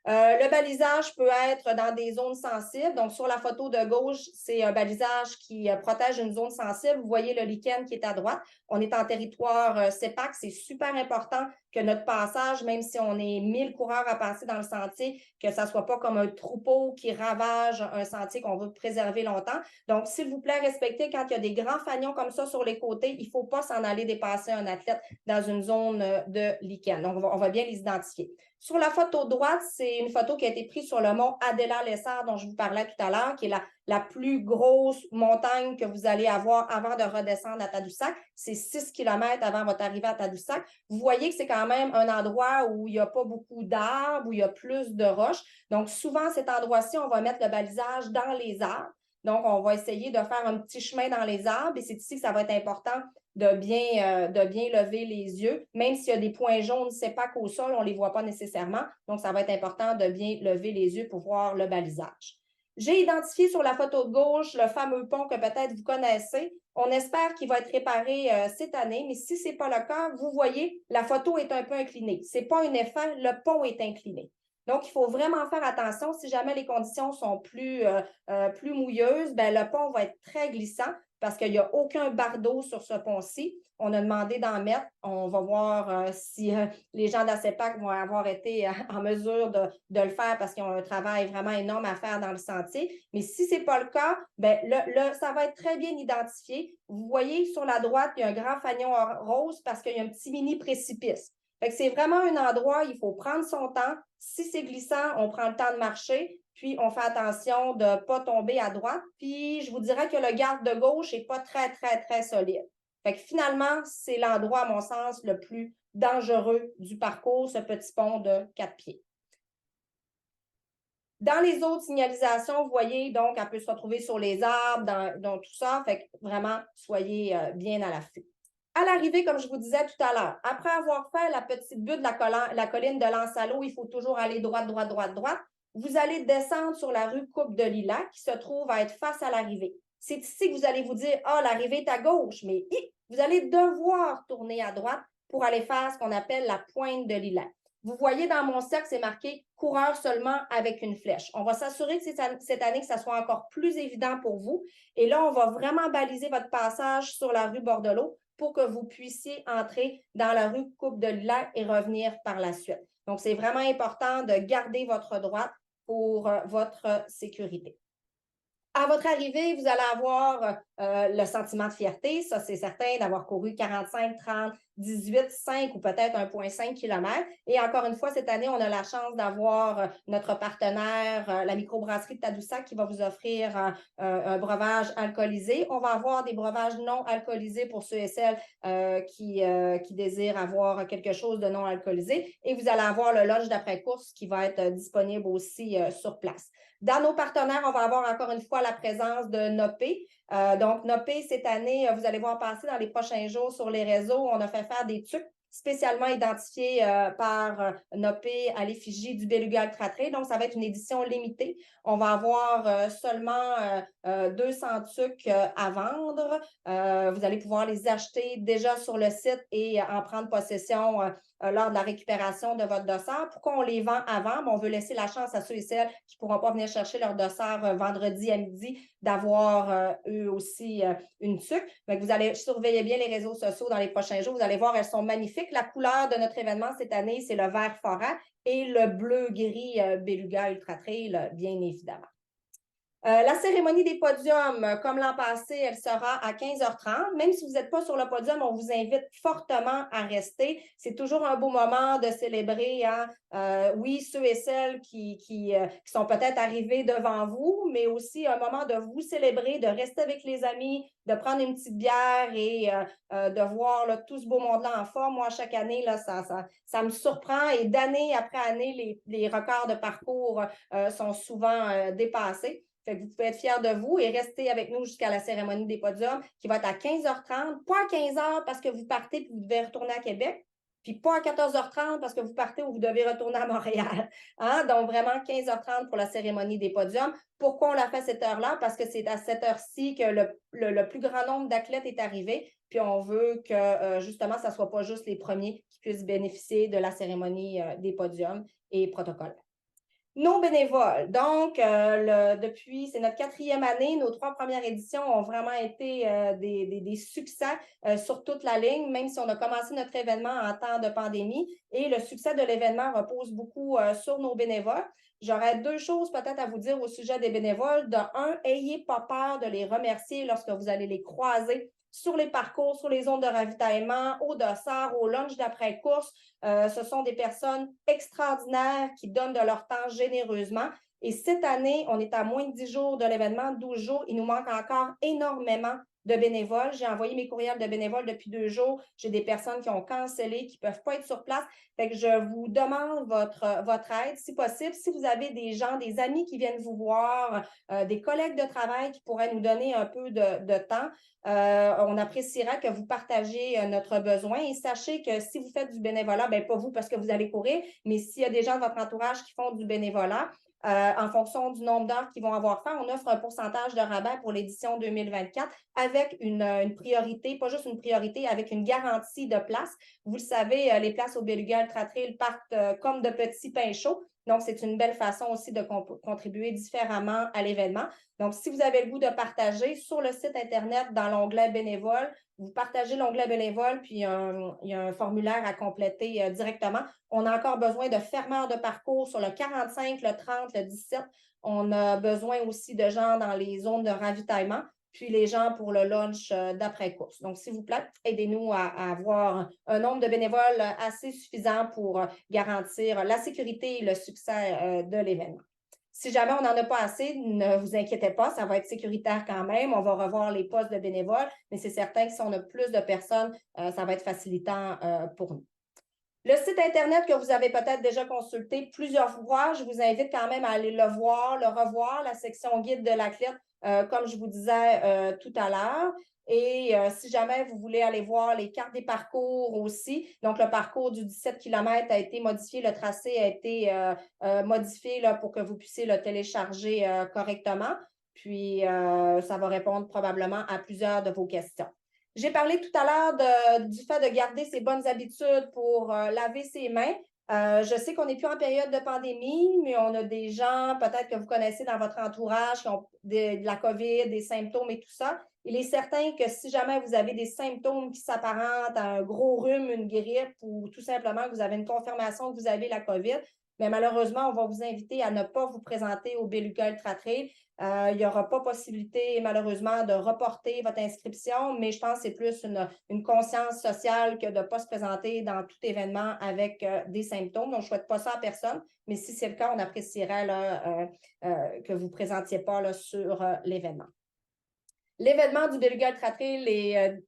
Le balisage peut être dans des zones sensibles. Donc, sur la photo de gauche, c'est un balisage qui protège une zone sensible. Vous voyez le lichen qui est à droite. On est en territoire CEPAC. C'est super important que notre passage, même si on est 1000 coureurs à passer dans le sentier, que ça ne soit pas comme un troupeau qui ravage un sentier qu'on veut préserver longtemps. Donc, s'il vous plaît, respectez quand il y a des grands fanions comme ça sur les côtés, il ne faut pas s'en aller dépasser un athlète dans une zone de lichen. Donc, on va bien les identifier. Sur la photo droite, c'est une photo qui a été prise sur le mont Adela-Lessard dont je vous parlais tout à l'heure, qui est la plus grosse montagne que vous allez avoir avant de redescendre à Tadoussac. C'est 6 km avant votre arrivée à Tadoussac. Vous voyez que c'est quand même un endroit où il n'y a pas beaucoup d'arbres, où il y a plus de roches. Donc, souvent, cet endroit-ci, on va mettre le balisage dans les arbres. Donc, on va essayer de faire un petit chemin dans les arbres et c'est ici que ça va être important de bien lever les yeux. Même s'il y a des points jaunes, c'est pas qu'au sol, on ne les voit pas nécessairement. Donc, ça va être important de bien lever les yeux pour voir le balisage. J'ai identifié sur la photo de gauche le fameux pont que peut-être vous connaissez. On espère qu'il va être réparé cette année, mais si ce n'est pas le cas, vous voyez, la photo est un peu inclinée. Ce n'est pas un effet, le pont est incliné. Donc, il faut vraiment faire attention. Si jamais les conditions sont plus mouilleuses, bien, le pont va être très glissant parce qu'il n'y a aucun bardeau sur ce pont-ci. On a demandé d'en mettre. On va voir si les gens de la CEPAC vont avoir été en mesure de le faire parce qu'ils ont un travail vraiment énorme à faire dans le sentier. Mais si ce n'est pas le cas, bien, ça va être très bien identifié. Vous voyez sur la droite, il y a un grand fanion rose parce qu'il y a un petit mini précipice. C'est vraiment un endroit où il faut prendre son temps. Si c'est glissant, on prend le temps de marcher, puis on fait attention de ne pas tomber à droite. Puis je vous dirais que le garde de gauche n'est pas très, très, très solide. Finalement, c'est l'endroit, à mon sens, le plus dangereux du parcours, ce petit pont de 4 pieds. Dans les autres signalisations, vous voyez, donc, elle peut se retrouver sur les arbres, dans tout ça. Vraiment, soyez bien à l'affût. À l'arrivée, comme je vous disais tout à l'heure, après avoir fait la petite butte de la colline de Lansalo, il faut toujours aller droite, droite, droite, droite. Vous allez descendre sur la rue Coupe de Lilas qui se trouve à être face à l'arrivée. C'est ici que vous allez vous dire, ah, l'arrivée est à gauche, mais vous allez devoir tourner à droite pour aller faire ce qu'on appelle la pointe de Lilas. Vous voyez dans mon cercle, c'est marqué « coureur seulement avec une flèche ». On va s'assurer que cette année, que ça soit encore plus évident pour vous. Et là, on va vraiment baliser votre passage sur la rue Bordelot pour que vous puissiez entrer dans la rue Coupe de Lilas et revenir par la suite. Donc, c'est vraiment important de garder votre droite pour votre sécurité. À votre arrivée, vous allez avoir le sentiment de fierté, ça c'est certain, d'avoir couru 45, 30, 18, 5 ou peut-être 1,5 km. Et encore une fois, cette année, on a la chance d'avoir notre partenaire, la microbrasserie de Tadoussac, qui va vous offrir un breuvage alcoolisé. On va avoir des breuvages non alcoolisés pour ceux et celles qui désirent avoir quelque chose de non alcoolisé. Et vous allez avoir le lunch d'après-course qui va être disponible aussi sur place. Dans nos partenaires, on va avoir encore une fois la présence de Nopé. Donc, Nopé, cette année, vous allez voir passer dans les prochains jours sur les réseaux, on a fait faire des tucs spécialement identifiés par Nopé à l'effigie du Beluga Ultra Trail. Donc, ça va être une édition limitée. On va avoir seulement 200 tucs à vendre. Vous allez pouvoir les acheter déjà sur le site et en prendre possession lors de la récupération de votre dossard. Pourquoi on les vend avant? Bon, on veut laisser la chance à ceux et celles qui ne pourront pas venir chercher leur dossard vendredi à midi d'avoir eux aussi une tuque. Donc, vous allez surveiller bien les réseaux sociaux dans les prochains jours. Vous allez voir, elles sont magnifiques. La couleur de notre événement cette année, c'est le vert forêt et le bleu-gris Beluga Ultra Trail, bien évidemment. La cérémonie des podiums, comme l'an passé, elle sera à 15h30. Même si vous n'êtes pas sur le podium, on vous invite fortement à rester. C'est toujours un beau moment de célébrer, hein? Oui, ceux et celles qui sont peut-être arrivés devant vous, mais aussi un moment de vous célébrer, de rester avec les amis, de prendre une petite bière et de voir là, tout ce beau monde-là en forme. Moi, chaque année, là, ça me surprend et d'année après année, les records de parcours sont souvent dépassés. Fait que vous pouvez être fiers de vous et rester avec nous jusqu'à la cérémonie des podiums qui va être à 15h30, pas à 15h parce que vous partez et vous devez retourner à Québec, puis pas à 14h30 parce que vous partez ou vous devez retourner à Montréal. Hein? Donc, vraiment 15h30 pour la cérémonie des podiums. Pourquoi on l'a fait à cette heure-là? Parce que c'est à cette heure-ci que le plus grand nombre d'athlètes est arrivé, puis on veut que, justement, ça ne soit pas juste les premiers qui puissent bénéficier de la cérémonie des podiums et protocole. Nos bénévoles. Donc, depuis, c'est notre 4e année. Nos 3 premières éditions ont vraiment été des succès sur toute la ligne, même si on a commencé notre événement en temps de pandémie. Et le succès de l'événement repose beaucoup sur nos bénévoles. J'aurais 2 choses peut-être à vous dire au sujet des bénévoles. De un, ayez pas peur de les remercier lorsque vous allez les croiser sur les parcours, sur les zones de ravitaillement, au dossard, au lunch d'après-course. Ce sont des personnes extraordinaires qui donnent de leur temps généreusement. Et cette année, on est à moins de 10 jours de l'événement, 12 jours. Il nous manque encore énormément de bénévoles. J'ai envoyé mes courriels de bénévoles depuis 2 jours. J'ai des personnes qui ont cancellé, qui ne peuvent pas être sur place. Fait que je vous demande votre aide, si possible. Si vous avez des gens, des amis qui viennent vous voir, des collègues de travail qui pourraient nous donner un peu de temps, on appréciera que vous partagiez notre besoin et sachez que si vous faites du bénévolat, bien pas vous parce que vous allez courir, mais s'il y a des gens de votre entourage qui font du bénévolat, en fonction du nombre d'heures qu'ils vont avoir fait, on offre un pourcentage de rabais pour l'édition 2024 avec une priorité, pas juste une priorité, avec une garantie de place. Vous le savez, les places au Beluga Ultra Trail partent comme de petits pains chauds. Donc, c'est une belle façon aussi de contribuer différemment à l'événement. Donc, si vous avez le goût de partager sur le site Internet, dans l'onglet bénévole, vous partagez l'onglet bénévole, puis il y a un formulaire à compléter directement. On a encore besoin de fermeurs de parcours sur le 45, le 30, le 17. On a besoin aussi de gens dans les zones de ravitaillement, puis les gens pour le lunch d'après-course. Donc, s'il vous plaît, aidez-nous à avoir un nombre de bénévoles assez suffisant pour garantir la sécurité et le succès de l'événement. Si jamais on n'en a pas assez, ne vous inquiétez pas, ça va être sécuritaire quand même. On va revoir les postes de bénévoles, mais c'est certain que si on a plus de personnes, ça va être facilitant pour nous. Le site Internet que vous avez peut-être déjà consulté plusieurs fois, je vous invite quand même à aller le voir, le revoir, la section guide de l'athlète, comme je vous disais tout à l'heure. Et si jamais vous voulez aller voir les cartes des parcours aussi, donc le parcours du 17 km a été modifié, le tracé a été modifié là, pour que vous puissiez le télécharger correctement. Puis, ça va répondre probablement à plusieurs de vos questions. J'ai parlé tout à l'heure du fait de garder ses bonnes habitudes pour laver ses mains. Je sais qu'on n'est plus en période de pandémie, mais on a des gens, peut-être que vous connaissez dans votre entourage, qui ont de la COVID, des symptômes et tout ça. Il est certain que si jamais vous avez des symptômes qui s'apparentent à un gros rhume, une grippe ou tout simplement que vous avez une confirmation que vous avez la COVID, mais malheureusement, on va vous inviter à ne pas vous présenter au Beluga Ultra Trail. Il n'y aura pas possibilité, malheureusement, de reporter votre inscription, mais je pense que c'est plus une conscience sociale que de ne pas se présenter dans tout événement avec des symptômes. Donc, je ne souhaite pas ça à personne, mais si c'est le cas, on apprécierait là, que vous ne présentiez pas là, sur l'événement. L'événement du Beluga Ultra Trail est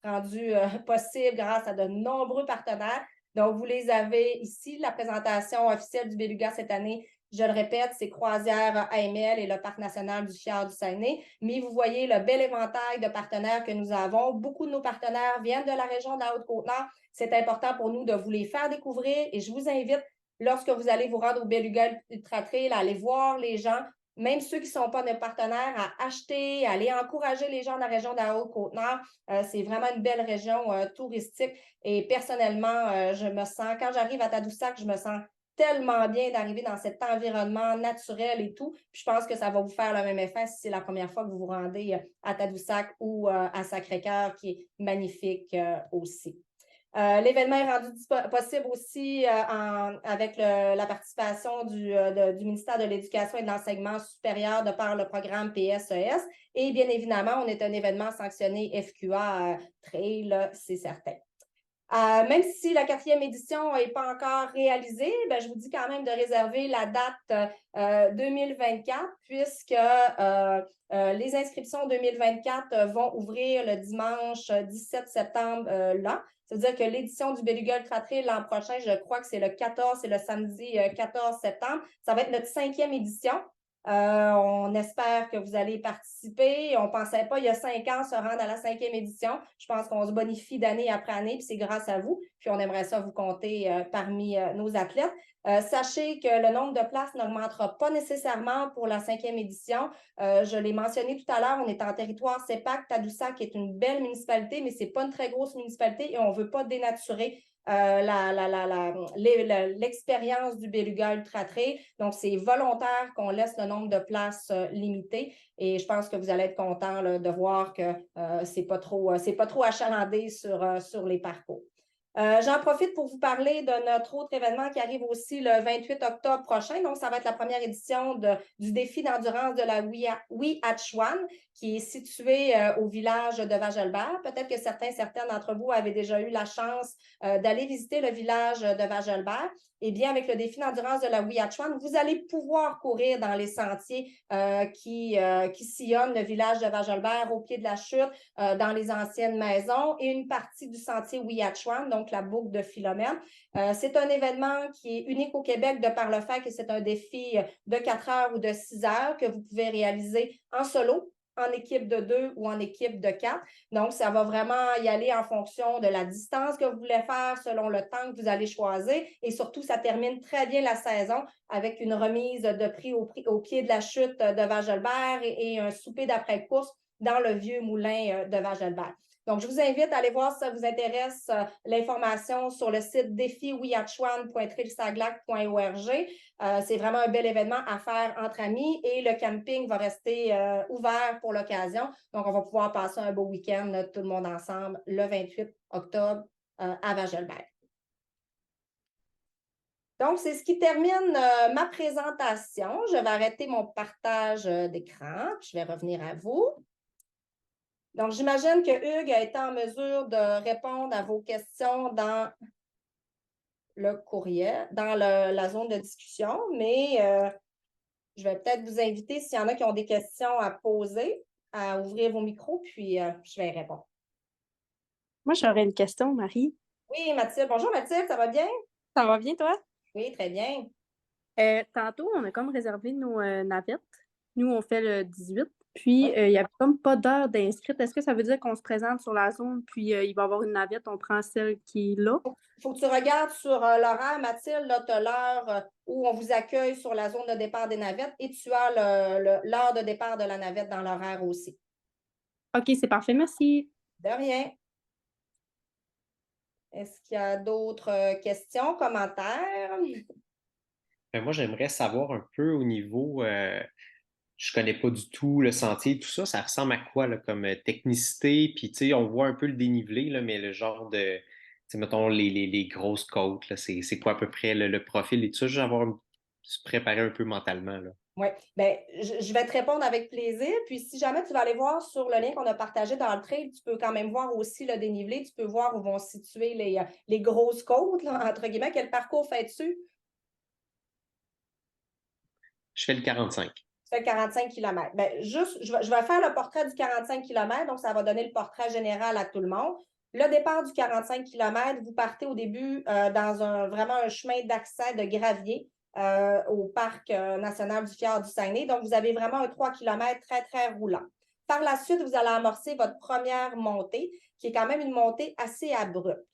rendu possible grâce à de nombreux partenaires. Donc, vous les avez ici, la présentation officielle du Beluga cette année. Je le répète, c'est Croisière AML et le Parc national du Fjord du Saguenay. Mais vous voyez le bel éventail de partenaires que nous avons. Beaucoup de nos partenaires viennent de la région de la Haute-Côte-Nord. C'est important pour nous de vous les faire découvrir et je vous invite, lorsque vous allez vous rendre au Beluga Ultra Trail, à aller voir les gens, même ceux qui ne sont pas nos partenaires, à acheter, à aller encourager les gens de la région de la Haute-Côte-Nord. C'est vraiment une belle région touristique. Et personnellement, je me sens, quand j'arrive à Tadoussac, je me sens tellement bien d'arriver dans cet environnement naturel et tout. Puis je pense que ça va vous faire le même effet si c'est la première fois que vous vous rendez à Tadoussac ou à Sacré-Cœur, qui est magnifique aussi. L'événement est rendu possible aussi avec la participation du ministère de l'Éducation et de l'Enseignement supérieur de par le programme PSES. Et bien évidemment, on est un événement sanctionné FQA Trail, c'est certain. Même si la 4e édition n'est pas encore réalisée, je vous dis quand même de réserver la date 2024 puisque les inscriptions 2024 vont ouvrir le dimanche 17 septembre là. Ça veut dire que l'édition du Beluga Ultra Trail l'an prochain, je crois que c'est le 14, c'est le samedi 14 septembre. Ça va être notre 5e édition. On espère que vous allez participer. On ne pensait pas il y a 5 ans se rendre à la 5e édition. Je pense qu'on se bonifie d'année après année, puis c'est grâce à vous. Puis on aimerait ça vous compter parmi nos athlètes. Sachez que le nombre de places n'augmentera pas nécessairement pour la 5e édition. Je l'ai mentionné tout à l'heure, on est en territoire CEPAC. Tadoussac est une belle municipalité, mais ce n'est pas une très grosse municipalité et on ne veut pas dénaturer l'expérience du Beluga Ultra Trail. Donc, c'est volontaire qu'on laisse le nombre de places limité et je pense que vous allez être content de voir que c'est pas trop achalandé sur les parcours. J'en profite pour vous parler de notre autre événement qui arrive aussi le 28 octobre prochain. Donc, ça va être la première édition du défi d'endurance de la Ouiachiouane, qui est situé au village de Vagelbert. Peut-être que certains d'entre vous avaient déjà eu la chance d'aller visiter le village de Vagelbert. Eh bien, avec le défi d'endurance de la Ouiachiouane, vous allez pouvoir courir dans les sentiers qui sillonnent le village de Vagelbert au pied de la chute, dans les anciennes maisons et une partie du sentier Ouiachiouane, donc la boucle de Philomène. C'est un événement qui est unique au Québec de par le fait que c'est un défi de 4 heures ou de 6 heures que vous pouvez réaliser en solo, en équipe de 2 ou en équipe de 4. Donc, ça va vraiment y aller en fonction de la distance que vous voulez faire, selon le temps que vous allez choisir. Et surtout, ça termine très bien la saison avec une remise de prix au pied de la chute de Vagelbert et un souper d'après-course dans le vieux moulin de Vagelbert. Donc, je vous invite à aller voir si ça vous intéresse l'information sur le site défi-ouiachiouane.trailsaglac.org. C'est vraiment un bel événement à faire entre amis et le camping va rester ouvert pour l'occasion. Donc, on va pouvoir passer un beau week-end, tout le monde ensemble, le 28 octobre à Vagelbert. Donc, c'est ce qui termine ma présentation. Je vais arrêter mon partage d'écran. Je vais revenir à vous. Donc, j'imagine que Hugues a été en mesure de répondre à vos questions dans le courriel, dans la zone de discussion, mais je vais peut-être vous inviter, s'il y en a qui ont des questions à poser, à ouvrir vos micros, puis je vais y répondre. Moi, j'aurais une question, Marie. Oui, Mathilde. Bonjour, Mathilde, ça va bien? Ça va bien, toi? Oui, très bien. Tantôt, on a comme réservé nos navettes. Nous, on fait le 18. Puis, Oui. il n'y avait comme pas d'heure d'inscrite. Est-ce que ça veut dire qu'on se présente sur la zone, puis il va y avoir une navette, on prend celle qui est là? Il faut que tu regardes sur l'horaire, Mathilde. Là, tu as l'heure où on vous accueille sur la zone de départ des navettes et tu as l'heure de départ de la navette dans l'horaire aussi. OK, c'est parfait. Merci. De rien. Est-ce qu'il y a d'autres questions, commentaires? Moi, j'aimerais savoir un peu au niveau, je connais pas du tout le sentier, tout ça, ça ressemble à quoi là, comme technicité? Puis, tu sais, on voit un peu le dénivelé, là, mais le genre de, tu mettons, les grosses côtes, là, c'est quoi à peu près le profil et tout ça, juste se préparer un peu mentalement, là. Oui, bien, je vais te répondre avec plaisir. Puis, si jamais tu vas aller voir sur le lien qu'on a partagé dans le trail, tu peux quand même voir aussi le dénivelé. Tu peux voir où vont se situer les grosses côtes, là, entre guillemets. Quel parcours fais-tu? Je fais le 45. Tu fais 45 km. Bien, juste, je vais faire le portrait du 45 km, donc ça va donner le portrait général à tout le monde. Le départ du 45 km, vous partez au début dans vraiment un chemin d'accès de gravier. Au Parc national du Fjord du Saguenay. Donc, vous avez vraiment un 3 km très, très roulant. Par la suite, vous allez amorcer votre première montée, qui est quand même une montée assez abrupte.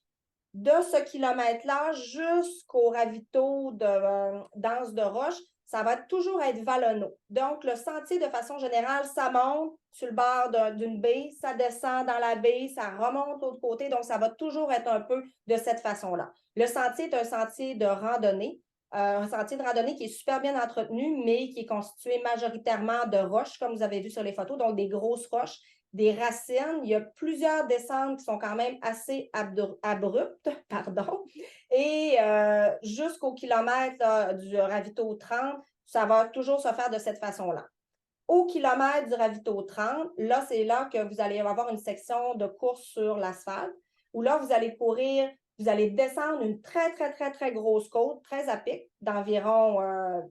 De ce kilomètre-là jusqu'au ravito d'Anse de Roche, ça va toujours être vallonneux. Donc, le sentier, de façon générale, ça monte sur le bord d'une baie, ça descend dans la baie, ça remonte de l'autre côté. Donc, ça va toujours être un peu de cette façon-là. Le sentier est un sentier de randonnée. Un sentier de randonnée qui est super bien entretenu, mais qui est constitué majoritairement de roches, comme vous avez vu sur les photos, donc des grosses roches, des racines. Il y a plusieurs descentes qui sont quand même assez abruptes, pardon. Et jusqu'au kilomètre là, du ravito 30, ça va toujours se faire de cette façon-là. Au kilomètre du ravito 30, là, c'est là que vous allez avoir une section de course sur l'asphalte, où là, vous allez courir. Vous allez descendre une très, très, très, très grosse côte, très à pic, d'environ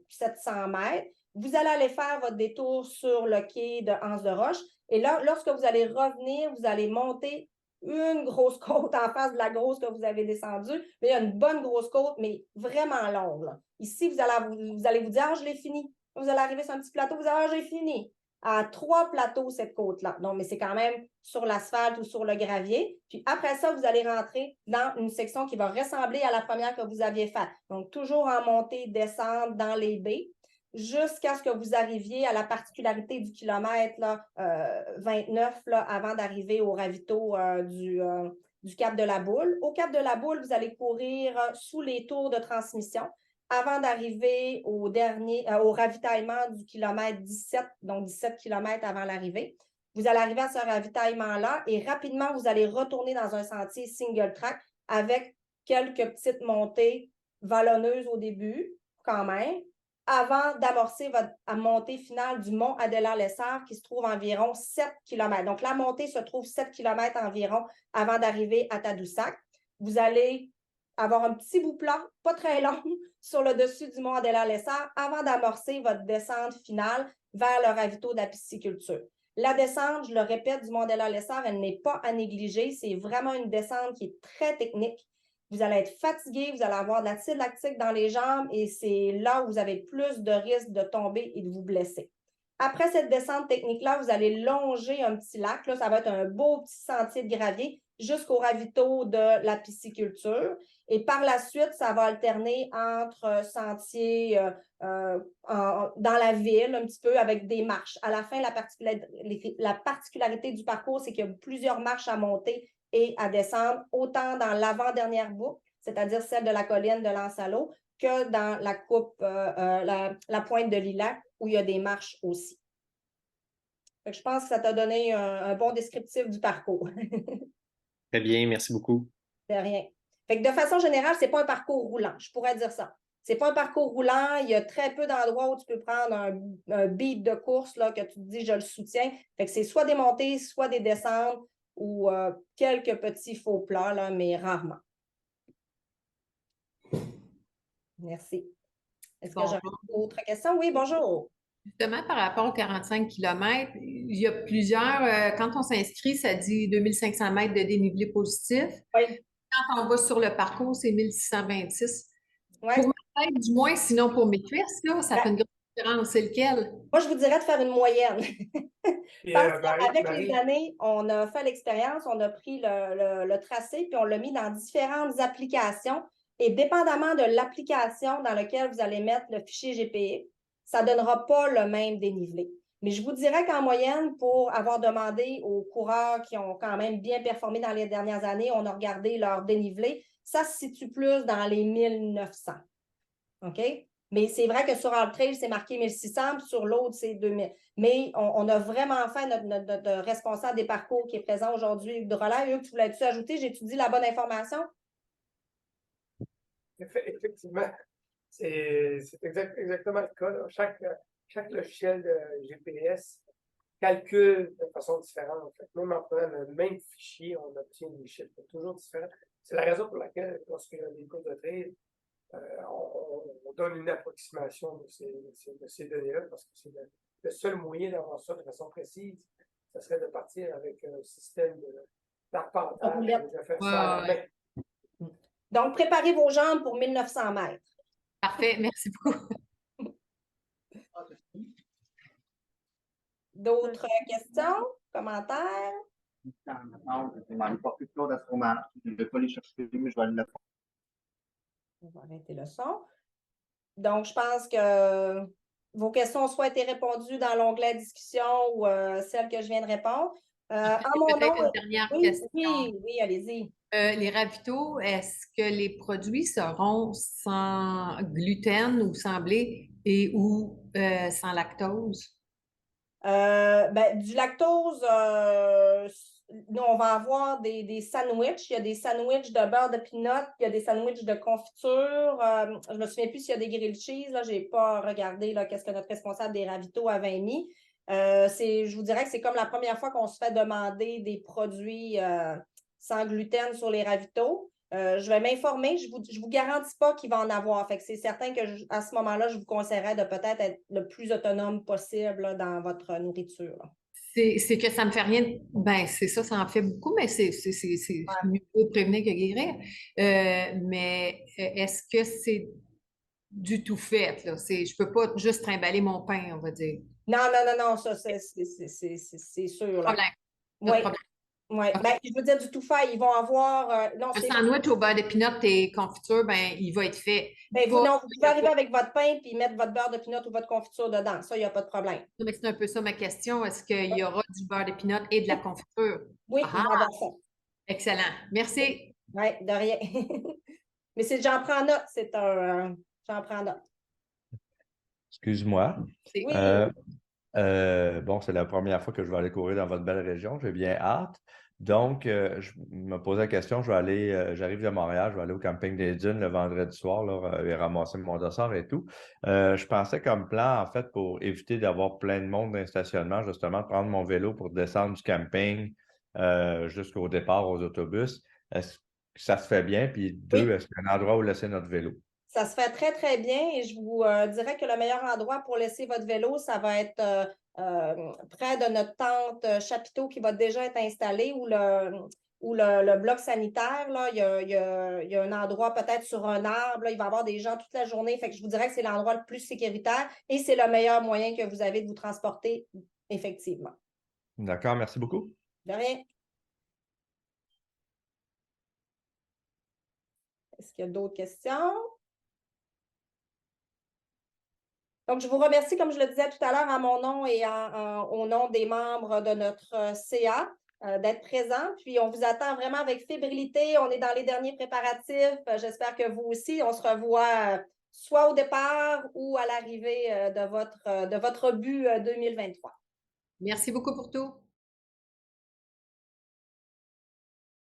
700 mètres. Vous allez aller faire votre détour sur le quai de Anse de Roche. Et là, lorsque vous allez revenir, vous allez monter une grosse côte en face de la grosse que vous avez descendue. Mais il y a une bonne grosse côte, mais vraiment longue, là. Ici, vous allez vous dire, ah, je l'ai fini. Vous allez arriver sur un petit plateau, vous allez, ah, j'ai fini. À 3 plateaux, cette côte-là. Donc, mais c'est quand même sur l'asphalte ou sur le gravier. Puis après ça, vous allez rentrer dans une section qui va ressembler à la première que vous aviez faite. Donc, toujours en montée, descendre dans les baies, jusqu'à ce que vous arriviez à la particularité du kilomètre là, 29 là, avant d'arriver au ravito du Cap de la Boule. Au Cap de la Boule, vous allez courir sous les tours de transmission avant d'arriver au ravitaillement du kilomètre 17, donc 17 km avant l'arrivée. Vous allez arriver à ce ravitaillement-là et rapidement, vous allez retourner dans un sentier single track avec quelques petites montées vallonneuses au début, quand même, avant d'amorcer votre montée finale du mont Adélard-Lessard qui se trouve environ 7 km. Donc, la montée se trouve 7 km environ avant d'arriver à Tadoussac. Vous allez avoir un petit bout plat, pas très long, sur le dessus du mont Adélard-Lessard avant d'amorcer votre descente finale vers le ravito de la pisciculture. La descente, je le répète, du mont Adélard-Lessard, elle n'est pas à négliger. C'est vraiment une descente qui est très technique. Vous allez être fatigué, vous allez avoir de l'acide lactique dans les jambes et c'est là où vous avez plus de risque de tomber et de vous blesser. Après cette descente technique-là, vous allez longer un petit lac. Là, ça va être un beau petit sentier de gravier jusqu'au ravito de la pisciculture. Et par la suite, ça va alterner entre sentiers dans la ville, un petit peu avec des marches. À la fin, la particularité du parcours, c'est qu'il y a plusieurs marches à monter et à descendre, autant dans l'avant-dernière boucle, c'est-à-dire celle de la colline de Lansalo, que dans la coupe, la pointe de Lilac, où il y a des marches aussi. Je pense que ça t'a donné un bon descriptif du parcours. Très bien, merci beaucoup. De rien. Fait que de façon générale, ce n'est pas un parcours roulant, je pourrais dire ça. Ce n'est pas un parcours roulant, il y a très peu d'endroits où tu peux prendre un beat de course là, que tu te dis je le soutiens. Fait que c'est soit des montées, soit des descentes ou quelques petits faux plats, là, mais rarement. Merci. Est-ce que j'aurais d'autres questions? Oui, bonjour. Justement, par rapport aux 45 km, il y a plusieurs, quand on s'inscrit, ça dit 2500 mètres de dénivelé positif. Oui. Quand on va sur le parcours, c'est 1626. Ouais. Pour ma tête, du moins, sinon pour mes cuisses, là, ça fait une grande différence. C'est lequel? Moi, je vous dirais de faire une moyenne. Parce qu'avec les années, on a fait l'expérience, on a pris le tracé, puis on l'a mis dans différentes applications. Et dépendamment de l'application dans laquelle vous allez mettre le fichier GPX, ça ne donnera pas le même dénivelé. Mais je vous dirais qu'en moyenne, pour avoir demandé aux coureurs qui ont quand même bien performé dans les dernières années, on a regardé leur dénivelé, ça se situe plus dans les 1900. OK? Mais c'est vrai que sur All Trail, c'est marqué 1600, puis sur l'autre, c'est 2000. Mais on a vraiment fait notre responsable des parcours qui est présent aujourd'hui, Hugues Drolet. Hugues, tu voulais-tu ajouter? J'ai-tu dit la bonne information? Effectivement, c'est exactement le cas, là. Chaque logiciel de GPS calcule de façon différente. Fait que même en prenant le même fichier, on obtient des chiffres toujours différents. C'est la raison pour laquelle, lorsqu'il y a des courses de trade, on donne une approximation de ces données-là, parce que c'est le seul moyen d'avoir ça de façon précise, ce serait de partir avec un système d'arpentage et de faire ça à la main. Donc, préparez vos jambes pour 1900 mètres. Parfait, merci beaucoup. D'autres questions, commentaires? Je vais aller porter Claude à ce moment-là. Je ne vais pas les chercher, mais je vais aller le faire. On va arrêter le son. Donc, je pense que vos questions ont soit été répondues dans l'onglet discussion ou celles que je viens de répondre. Peut-être une dernière question. Oui, allez-y. Les ravitaux, est-ce que les produits seront sans gluten ou sans blé ou sans lactose? Du lactose, nous, on va avoir des sandwichs. Il y a des sandwichs de beurre de pinot, il y a des sandwichs de confiture. Je ne me souviens plus s'il y a des grilled cheese. Je n'ai pas regardé qu'est-ce que notre responsable des ravitaux avait mis. Je vous dirais que c'est comme la première fois qu'on se fait demander des produits sans gluten sur les ravitaux. Je vais m'informer. Je vous garantis pas qu'il va en avoir. Fait que c'est certain que à ce moment-là, je vous conseillerais de peut-être être le plus autonome possible là, dans votre nourriture. C'est que ça me fait rien. Ben, c'est ça, ça en fait beaucoup, mais c'est mieux prévenir que guérir. Mais est-ce que c'est du tout fait, là? Je peux pas juste trimballer mon pain, on va dire. Non, ça, c'est sûr. Là. Problème. Oui. Problème. Oui, Okay. ben, je veux dire du tout fait, ils vont avoir. Un sandwich au beurre de pinot et confiture, ben, il va être fait. Ben, vous pouvez arriver avec votre pain et mettre votre beurre de pinot ou votre confiture dedans. Ça, il n'y a pas de problème. Mais c'est un peu ça ma question. Est-ce qu'il y aura du beurre de pinot et de la confiture? Oui, il va avoir ça. Excellent. Merci. Oui, de rien. Mais j'en prends note, j'en prends note. Excuse-moi. Oui. Bon, c'est la première fois que je vais aller courir dans votre belle région. J'ai bien hâte. Donc, je me posais la question, j'arrive de Montréal, je vais aller au camping des Dunes le vendredi soir là, et ramasser mon dossard et tout. Je pensais comme plan, en fait, pour éviter d'avoir plein de monde dans le stationnement, justement, de prendre mon vélo pour descendre du camping jusqu'au départ aux autobus. Est-ce que ça se fait bien? Puis deux, est-ce qu'il y a un endroit où laisser notre vélo? Ça se fait très, très bien et je vous dirais que le meilleur endroit pour laisser votre vélo, ça va être près de notre tente chapiteau qui va déjà être installée ou le bloc sanitaire. Là, il y a un endroit peut-être sur un arbre. Là, il va y avoir des gens toute la journée. Fait que je vous dirais que c'est l'endroit le plus sécuritaire et c'est le meilleur moyen que vous avez de vous transporter, effectivement. D'accord, merci beaucoup. De rien. Est-ce qu'il y a d'autres questions? Donc, je vous remercie, comme je le disais tout à l'heure, à mon nom et au nom des membres de notre CA d'être présents. Puis, on vous attend vraiment avec fébrilité. On est dans les derniers préparatifs. J'espère que vous aussi, on se revoit soit au départ ou à l'arrivée de votre but 2023. Merci beaucoup pour tout.